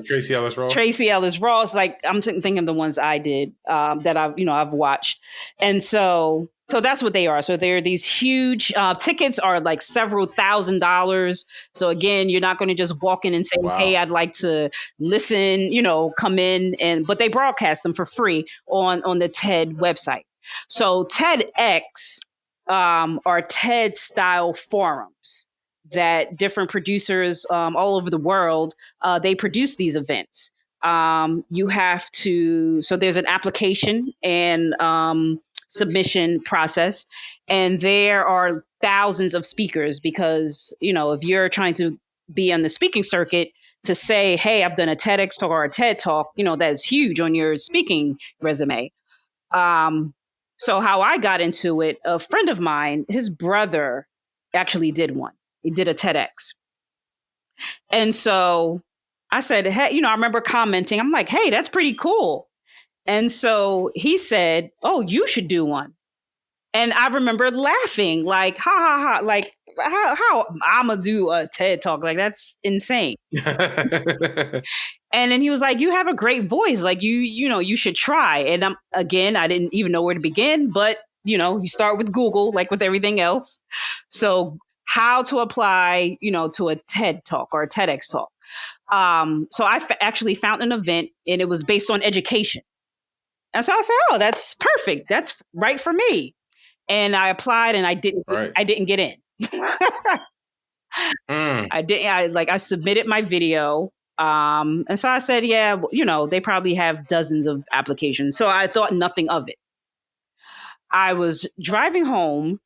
Tracy Ellis Ross. Tracy Ellis Ross. Like I'm thinking of the ones I did that I've watched, and so that's what they are. So they're these huge tickets are like several $1,000s. So again, you're not going to just walk in and say, wow, hey, I'd like to listen. Come in but they broadcast them for free on the TED website. So TEDx are TED style forums that different producers all over the world, they produce these events. You have to, so there's an application and submission process, and there are thousands of speakers because, if you're trying to be on the speaking circuit, to say, hey, I've done a TEDx talk or a TED talk, that's huge on your speaking resume. So how I got into it, a friend of mine, his brother actually did one. He did a TEDx. And so I said, hey, I remember commenting, I'm like, hey, that's pretty cool. And so he said, oh, you should do one. And I remember laughing, like, ha, ha, ha, like, how I'm going to do a TED Talk? Like, that's insane. And then he was like, you have a great voice. Like, you should try. And again, I didn't even know where to begin, but, you start with Google, like with everything else. So how to apply, to a TED Talk or a TEDx talk. So I actually found an event, and it was based on education. And so I said, oh, that's perfect. That's right for me. And I applied, and I didn't get in. I submitted my video. And so I said, yeah, they probably have dozens of applications. So I thought nothing of it. I was driving home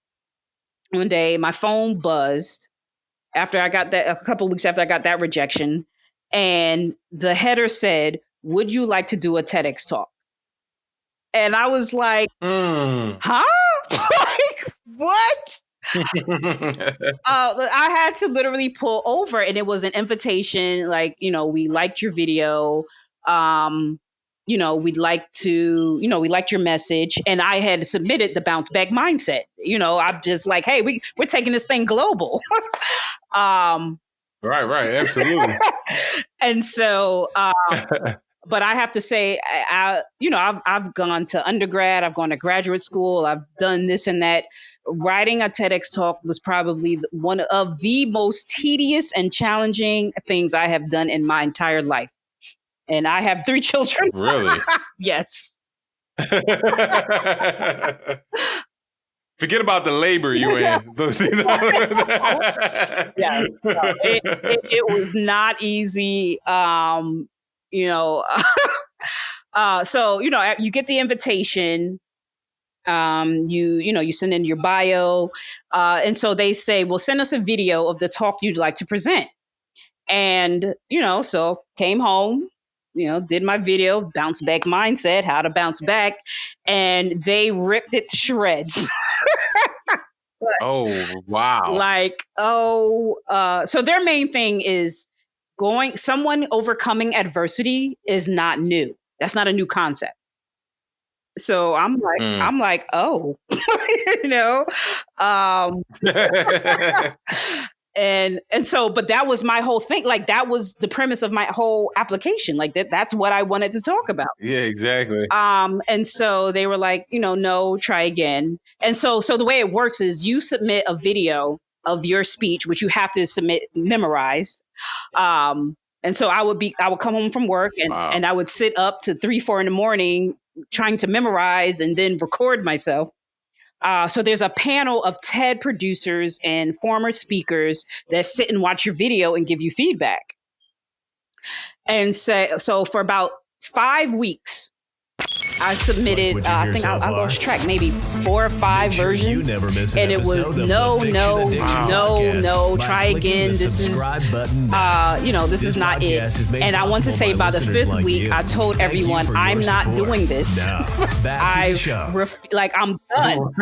one day, my phone buzzed after I got that, a couple of weeks after I got that rejection. And the header said, would you like to do a TEDx talk? And I was like, huh? Like, what? I had to literally pull over, and it was an invitation. Like, we liked your video. We'd like to, we liked your message. And I had submitted the bounce back mindset. I'm just like, hey, we're taking this thing global. Right. Absolutely. And so, but I have to say, I've gone to undergrad, I've gone to graduate school, I've done this and that. Writing a TEDx talk was probably one of the most tedious and challenging things I have done in my entire life. And I have 3 children. Really? Yes. Forget about the labor you in. Those things. Yeah, no, it was not easy. So you get the invitation. You send in your bio, and so they say, well, send us a video of the talk you'd like to present. And so came home. Did my video, bounce back mindset, how to bounce back, and they ripped it to shreds. Oh, wow. Like, so their main thing is someone overcoming adversity is not new. That's not a new concept. So I'm like, oh, But that was my whole thing. Like that was the premise of my whole application. Like that's what I wanted to talk about. Yeah, exactly. And so they were like, no, try again. And so the way it works is you submit a video of your speech, which you have to submit memorized. And so I would come home from work and I would sit up to 3-4 in the morning trying to memorize and then record myself. So there's a panel of TED producers and former speakers that sit and watch your video and give you feedback. And so for about 5 weeks, I submitted, I think I'll go track maybe 4 or 5 versions. You never miss an and it was no, try again. This is, this is not it. And I want to say by the 5th week, I told everyone I'm not doing this. I'm done.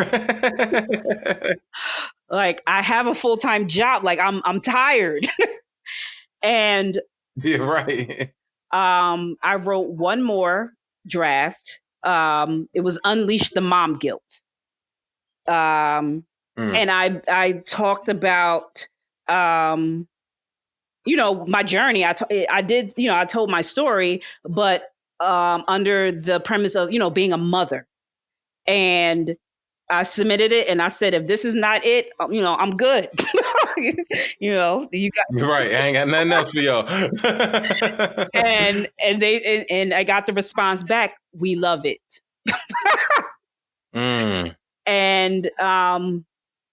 Like I have a full-time job. Like I'm tired. And yeah, right. I wrote one more draft. It was Unleash the Mom Guilt. And I talked about, my journey. I told my story, but under the premise of, being a mother. And I submitted it and I said, if this is not it, I'm good. You got. You're right. I ain't got nothing else for y'all. and I got the response back. We love it. And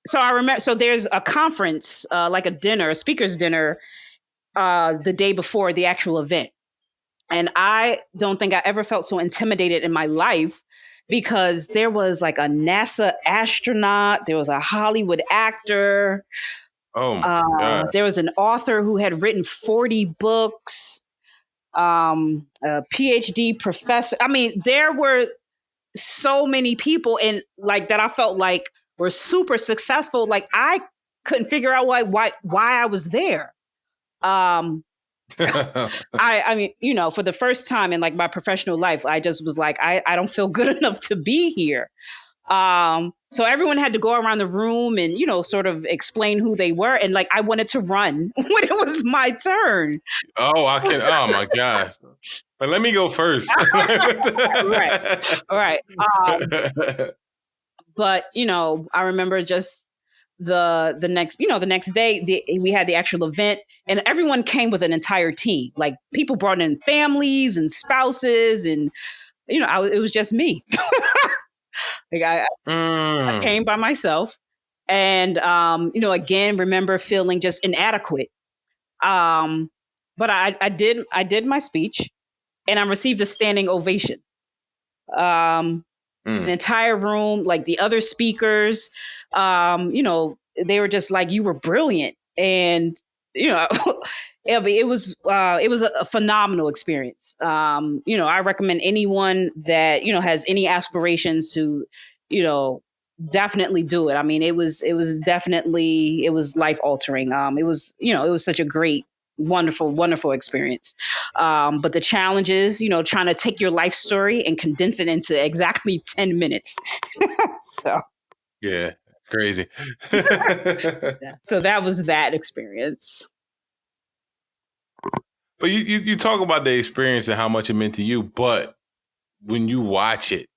so I remember. So there's a conference, like a dinner, a speaker's dinner, the day before the actual event. And I don't think I ever felt so intimidated in my life because there was like a NASA astronaut, there was a Hollywood actor. Oh my God. There was an author who had written 40 books, a PhD professor. I mean, there were so many people and like that I felt like were super successful. Like I couldn't figure out why I was there. I mean, for the first time in like my professional life, I just was like, I don't feel good enough to be here. So everyone had to go around the room and, sort of explain who they were. And like, I wanted to run when it was my turn. Oh, oh my gosh. But let me go first. Right. But, I remember just the next day we had the actual event and everyone came with an entire team. Like people brought in families and spouses and, it was just me. Like I came by myself and, again, remember feeling just inadequate. But I did my speech and I received a standing ovation. An entire room, like the other speakers, they were just like, you were brilliant. And, it was a phenomenal experience. I recommend anyone that, has any aspirations to, definitely do it. I mean, it was life altering. It was such a great, wonderful experience. But the challenge is, trying to take your life story and condense it into exactly 10 minutes. So. Yeah, crazy. So that was that experience. But you talk about the experience and how much it meant to you, but when you watch it,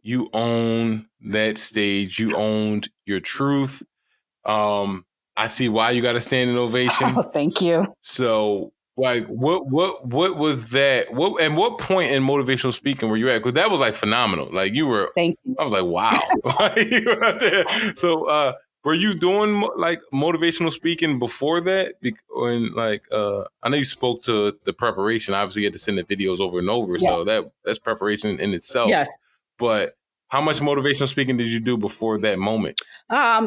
you own that stage. You owned your truth. I see why you got a standing ovation. Oh, thank you. So, like, what was that? What point in motivational speaking were you at? Because that was like phenomenal. Like you were. Thank you. I was like, wow. You were out there. So, were you doing like motivational speaking before that? I know you spoke to the preparation. Obviously, you had to send the videos over and over. Yeah. So that's preparation in itself. Yes. But how much motivational speaking did you do before that moment?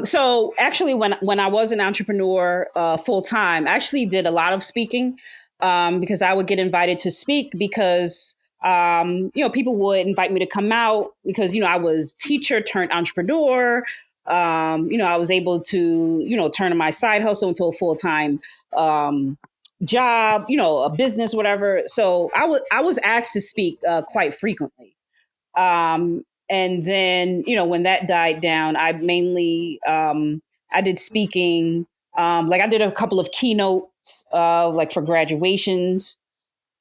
So actually, when I was an entrepreneur full time, I actually did a lot of speaking because I would get invited to speak because people would invite me to come out because I was teacher turned entrepreneur. I was able to, turn my side hustle into a full-time job, a business, whatever. So I was asked to speak quite frequently. And then, when that died down, I mainly I did speaking Like I did a couple of keynotes, like for graduations.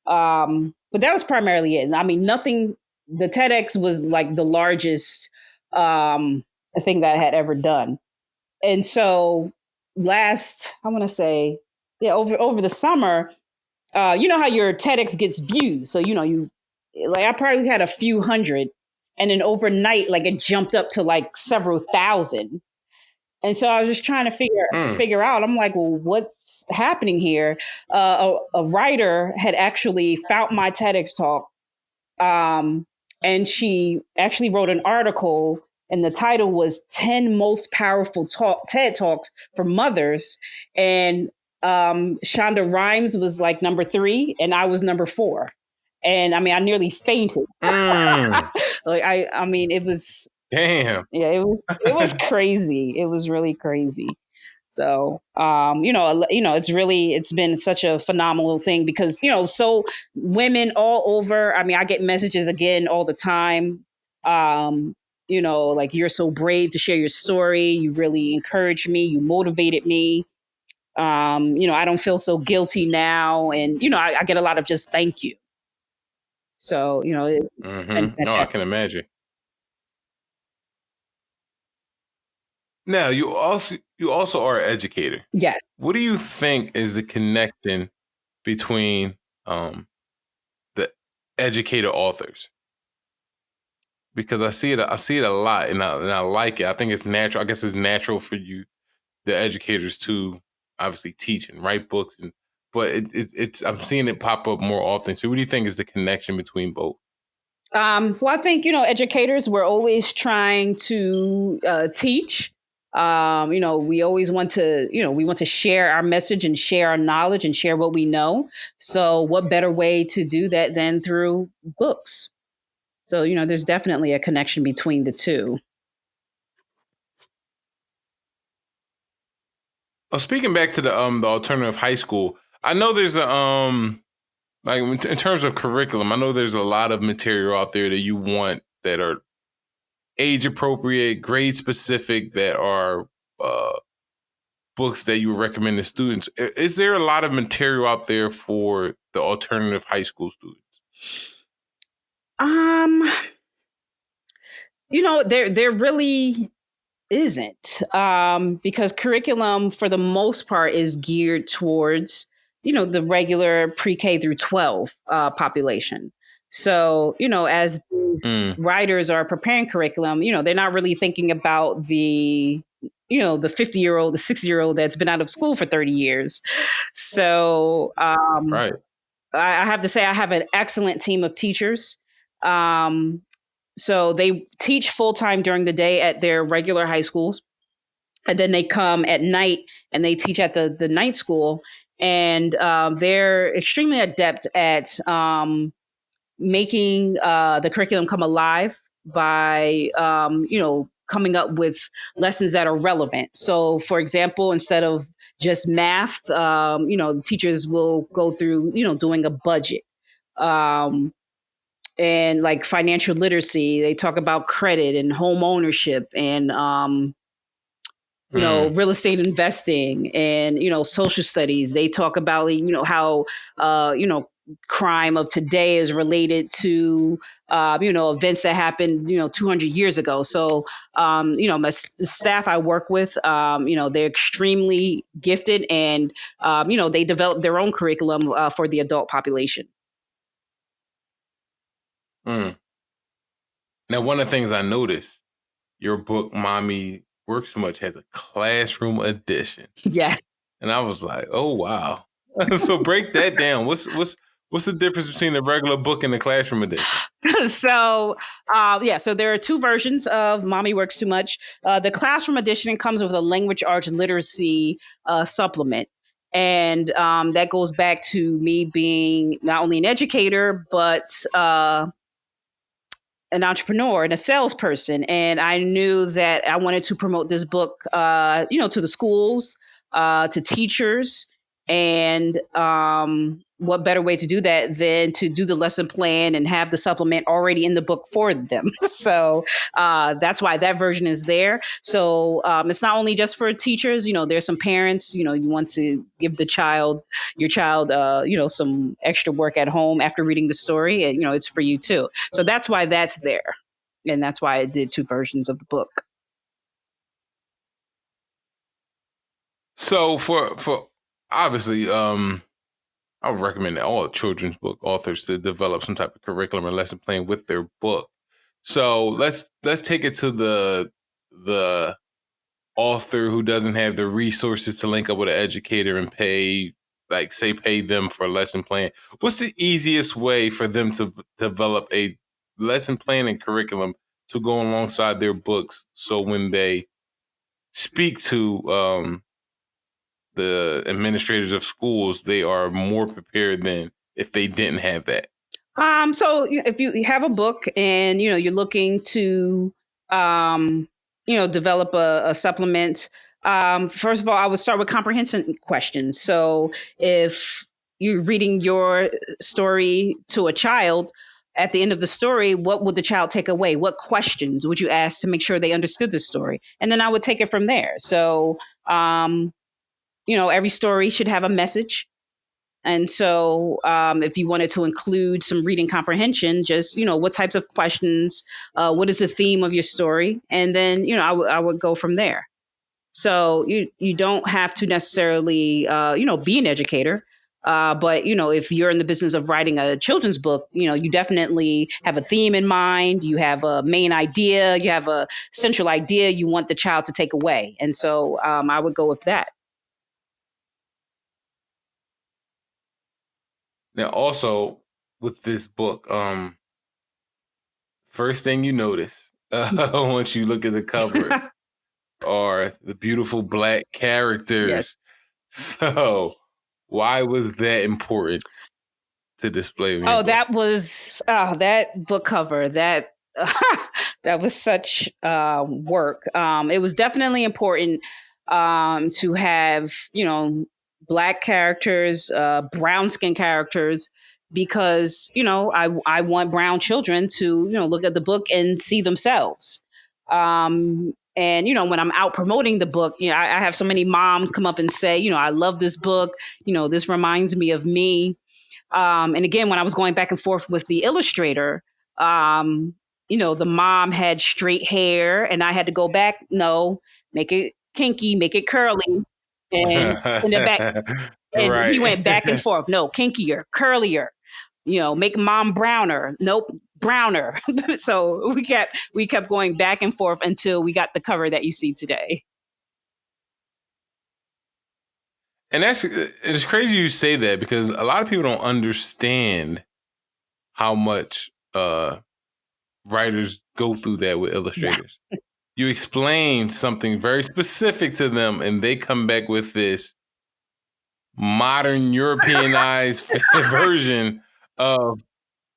But that was primarily it. I mean, nothing, the TEDx was like the largest thing that I had ever done. And so I want to say, yeah, over the summer, you know how your TEDx gets views. So, I probably had a few hundred. And then overnight, like it jumped up to like several thousand. And so I was just trying to figure out. I'm like, well, what's happening here? A writer had actually found my TEDx talk, and she actually wrote an article, and the title was "10 Most Powerful TED Talks for Mothers." And Shonda Rhimes was like number 3, and I was number 4. And I mean, I nearly fainted. I mean, it was. Damn. Yeah, it was crazy. It was really crazy. So, it's been such a phenomenal thing because, so women all over, I mean, I get messages again all the time. Like, you're so brave to share your story. You really encouraged me. You motivated me. I don't feel so guilty now. And, I get a lot of just thank you. So, No, I can imagine. Now, you also are an educator. Yes. What do you think is the connection between the educator authors? Because I see it a lot, and I like it. I think it's natural. I guess it's natural for you, the educators, to obviously teach and write books, but it's I'm seeing it pop up more often. So, what do you think is the connection between both? Well, I think, educators, we're always trying to teach. We always want to share our message and share our knowledge and share what we know. So what better way to do that than through books? So, there's definitely a connection between the two. Oh, speaking back to the alternative high school, I know there's a like in terms of curriculum, I know there's a lot of material out there that you want that are age appropriate, grade specific, that are books that you would recommend to students. Is there a lot of material out there for the alternative high school students? There really isn't, because curriculum for the most part is geared towards, the regular pre-K through 12 population. So, as these writers are preparing curriculum, they're not really thinking about the 50-year-old, the 60-year-old that's been out of school for 30 years. So, right. I have to say I have an excellent team of teachers. So they teach full-time during the day at their regular high schools. And then they come at night and they teach at the night school. And they're extremely adept at making the curriculum come alive by, coming up with lessons that are relevant. So, for example, instead of just math, the teachers will go through, doing a budget. And like financial literacy, they talk about credit and home ownership and, real estate investing and, social studies. They talk about, how, crime of today is related to, events that happened, 200 years ago. So, my staff I work with, they're extremely gifted and, they develop their own curriculum for the adult population. Now, one of the things I noticed, your book, Mommy Works Too Much, has a classroom edition. Yes. And I was like, oh, wow. So break that down. What's the difference between the regular book and the classroom edition? So there are two versions of Mommy Works Too Much. The classroom edition comes with a language arts literacy supplement. And that goes back to me being not only an educator, but an entrepreneur and a salesperson. And I knew that I wanted to promote this book, to the schools, to teachers, and what better way to do that than to do the lesson plan and have the supplement already in the book for them? So that's why that version is there. So it's not only just for teachers. There's some parents. You want to give your child, some extra work at home after reading the story, and it's for you too. So that's why that's there, and that's why I did 2 versions of the book. So for obviously, I would recommend all children's book authors to develop some type of curriculum or lesson plan with their book. So let's take it to the author who doesn't have the resources to link up with an educator and pay them for a lesson plan. What's the easiest way for them to develop a lesson plan and curriculum to go alongside their books, so when they speak to the administrators of schools, they are more prepared than if they didn't have that? So if you have a book and you're looking to develop a supplement, first of all, I would start with comprehension questions. So if you're reading your story to a child, at the end of the story, what would the child take away? What questions would you ask to make sure they understood the story? And then I would take it from there. So every story should have a message. And so if you wanted to include some reading comprehension, just, what types of questions, what is the theme of your story? And then, I would go from there. So you don't have to necessarily, be an educator. But, if you're in the business of writing a children's book, you definitely have a theme in mind. You have a main idea. You have a central idea you want the child to take away. And so I would go with that. Now, also with this book, first thing you notice once you look at the cover are the beautiful Black characters. Yes. So why was that important to display? Oh, that was that book cover. That that was such work. It was definitely important to have Black characters, brown skin characters, because I want brown children to look at the book and see themselves. And when I'm out promoting the book, I have so many moms come up and say, I love this book. This reminds me of me. And again, when I was going back and forth with the illustrator, the mom had straight hair, and I had to go back. No, make it kinky, make it curly, and then back. And Right. he went back and forth. No, kinkier, curlier. Make mom browner. Nope, browner. So we kept going back and forth until we got the cover that you see today. And it's crazy you say that, because a lot of people don't understand how much writers go through that with illustrators. Yeah. You explain something very specific to them, and they come back with this modern Europeanized version of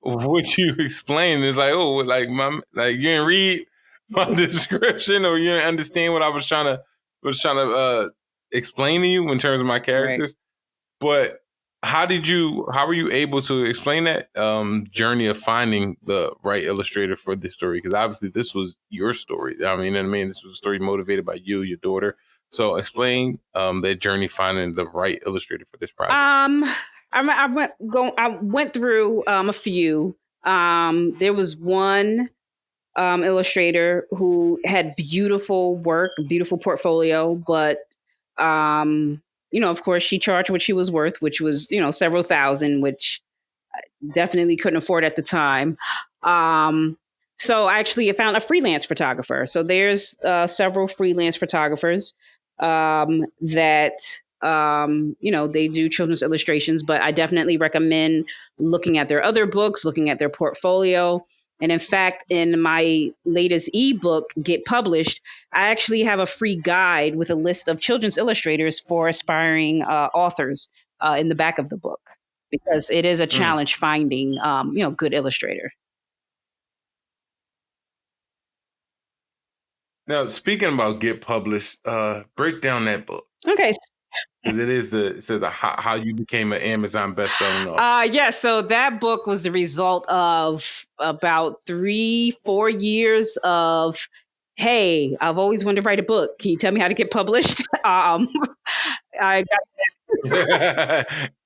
what you explained. It's like, oh, you didn't read my description, or you didn't understand what I was trying to explain to you in terms of my characters. Right. But how were you able to explain that journey of finding the right illustrator for this story? Because obviously this was your story. This was a story motivated by you, your daughter. So explain that journey finding the right illustrator for this project. I went through a few. There was one illustrator who had beautiful work, beautiful portfolio, but of course, she charged what she was worth, which was several thousand, which I definitely couldn't afford at the time. So actually, I found a freelance photographer. So there's several freelance photographers that they do children's illustrations, but I definitely recommend looking at their other books, looking at their portfolio. And in fact, in my latest ebook, Get Published, I actually have a free guide with a list of children's illustrators for aspiring authors in the back of the book, because it is a challenge finding, good illustrator. Now, speaking about Get Published, break down that book. Okay. Because it says how you became an Amazon bestselling author. Yeah, so that book was the result of about 3-4 years of, hey, I've always wanted to write a book. Can you tell me how to get published? I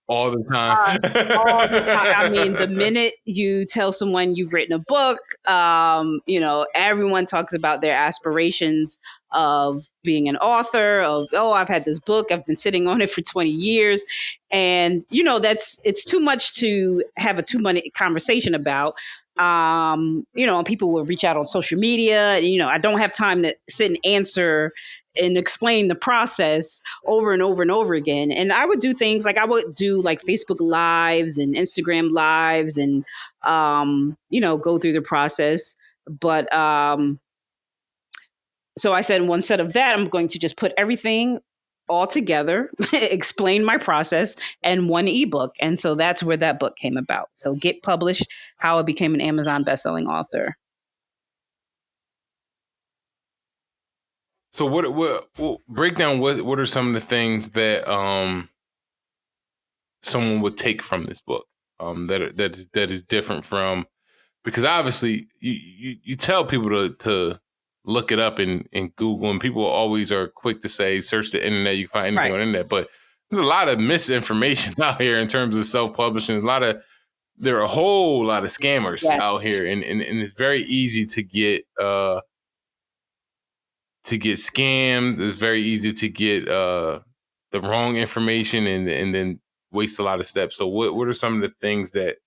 All the time. all the time. I mean, the minute you tell someone you've written a book, everyone talks about their aspirations of being an author, of, oh, I've had this book, I've been sitting on it for 20 years. And, it's too much to have a 2-minute conversation about. People will reach out on social media. I don't have time to sit and answer and explain the process over and over and over again. And I would do things like I would do like Facebook lives and Instagram lives and, go through the process. But so I said, instead of that, I'm going to just put everything all together, explain my process, and one ebook. And so that's where that book came about. So Get Published, How I Became an Amazon bestselling author. So what break down what are some of the things that someone would take from this book that is different from, because obviously you tell people to look it up in Google, and people always are quick to say search the internet, you can find anything on the internet, but there's a lot of misinformation out here in terms of self-publishing. There are a whole lot of scammers out here, and it's very easy to get scammed. It's very easy to get the wrong information and then waste a lot of steps. So what are some of the things that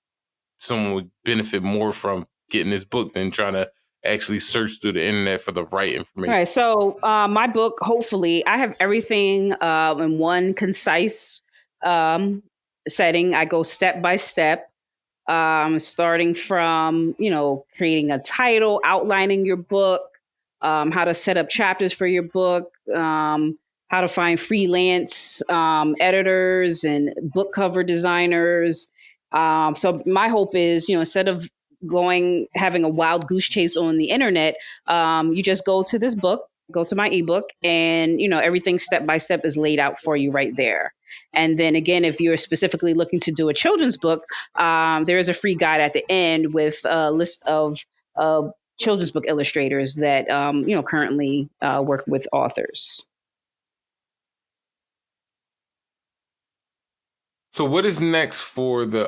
someone would benefit more from getting this book than trying to actually search through the internet for the right information? All right. So my book, hopefully, I have everything in one concise setting. I go step by step, starting from, creating a title, outlining your book, how to set up chapters for your book, how to find freelance editors and book cover designers. So my hope is, instead of having a wild goose chase on the internet, you just go to this book, go to my ebook, and, everything step by step is laid out for you right there. And then again, if you're specifically looking to do a children's book, there is a free guide at the end with a list of children's book illustrators that, currently work with authors. So what is next for the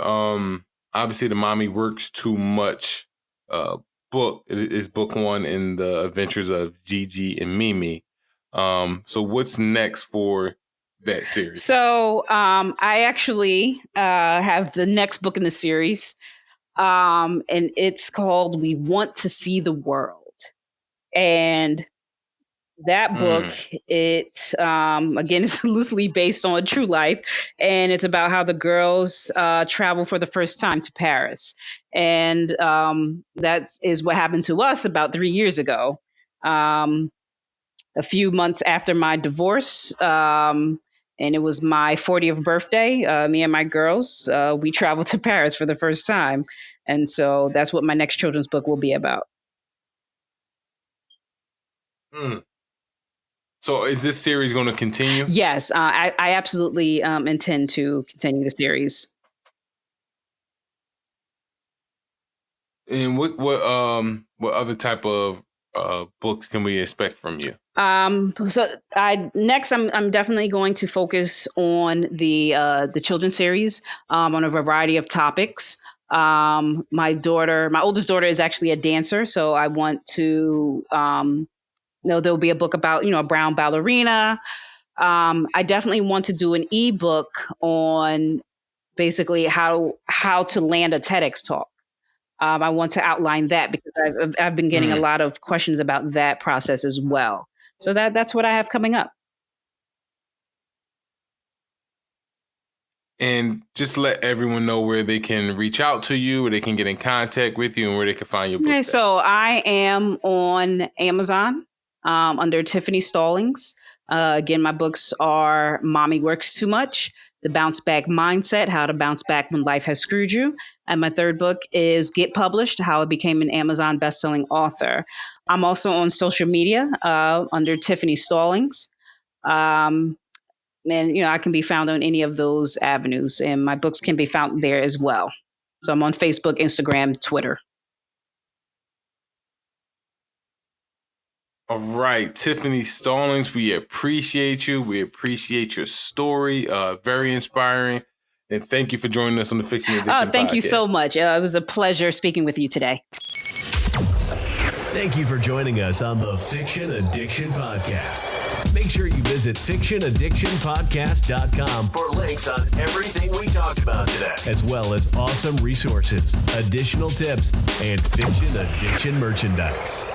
obviously the Mommy Works Too Much book? It is book 1 in the adventures of Gigi and Mimi. So what's next for that series? So I actually have the next book in the series, and it's called We Want to See the World. And that book, it again, is loosely based on true life, and it's about how the girls travel for the first time to Paris, and that is what happened to us about 3 years ago. A few months after my divorce, and it was my 40th birthday. Me and my girls, we traveled to Paris for the first time, and so that's what my next children's book will be about. So is this series going to continue? Yes, I absolutely intend to continue the series. And what other type of books can we expect from you? So I'm definitely going to focus on the children's series on a variety of topics. My oldest daughter is actually a dancer, so I want to there'll be a book about, a brown ballerina. I definitely want to do an ebook on basically how to land a TEDx talk. I want to outline that because I've been getting a lot of questions about that process as well. So that's what I have coming up. And just let everyone know where they can reach out to you, where they can get in contact with you, and where they can find your book. Okay, so I am on Amazon under Tiffany Stallings. Again, my books are Mommy Works Too Much, The Bounce Back Mindset, How to Bounce Back When Life Has Screwed You. And my third book is Get Published, How I Became an Amazon Bestselling Author. I'm also on social media under Tiffany Stallings. And, I can be found on any of those avenues, and my books can be found there as well. So I'm on Facebook, Instagram, Twitter. All right, Tiffany Stallings, we appreciate you. We appreciate your story. Very inspiring. And thank you for joining us on the Fiction Addiction Podcast. Thank you so much. It was a pleasure speaking with you today. Thank you for joining us on the Fiction Addiction Podcast. Make sure you visit fictionaddictionpodcast.com for links on everything we talked about today, as well as awesome resources, additional tips, and fiction addiction merchandise.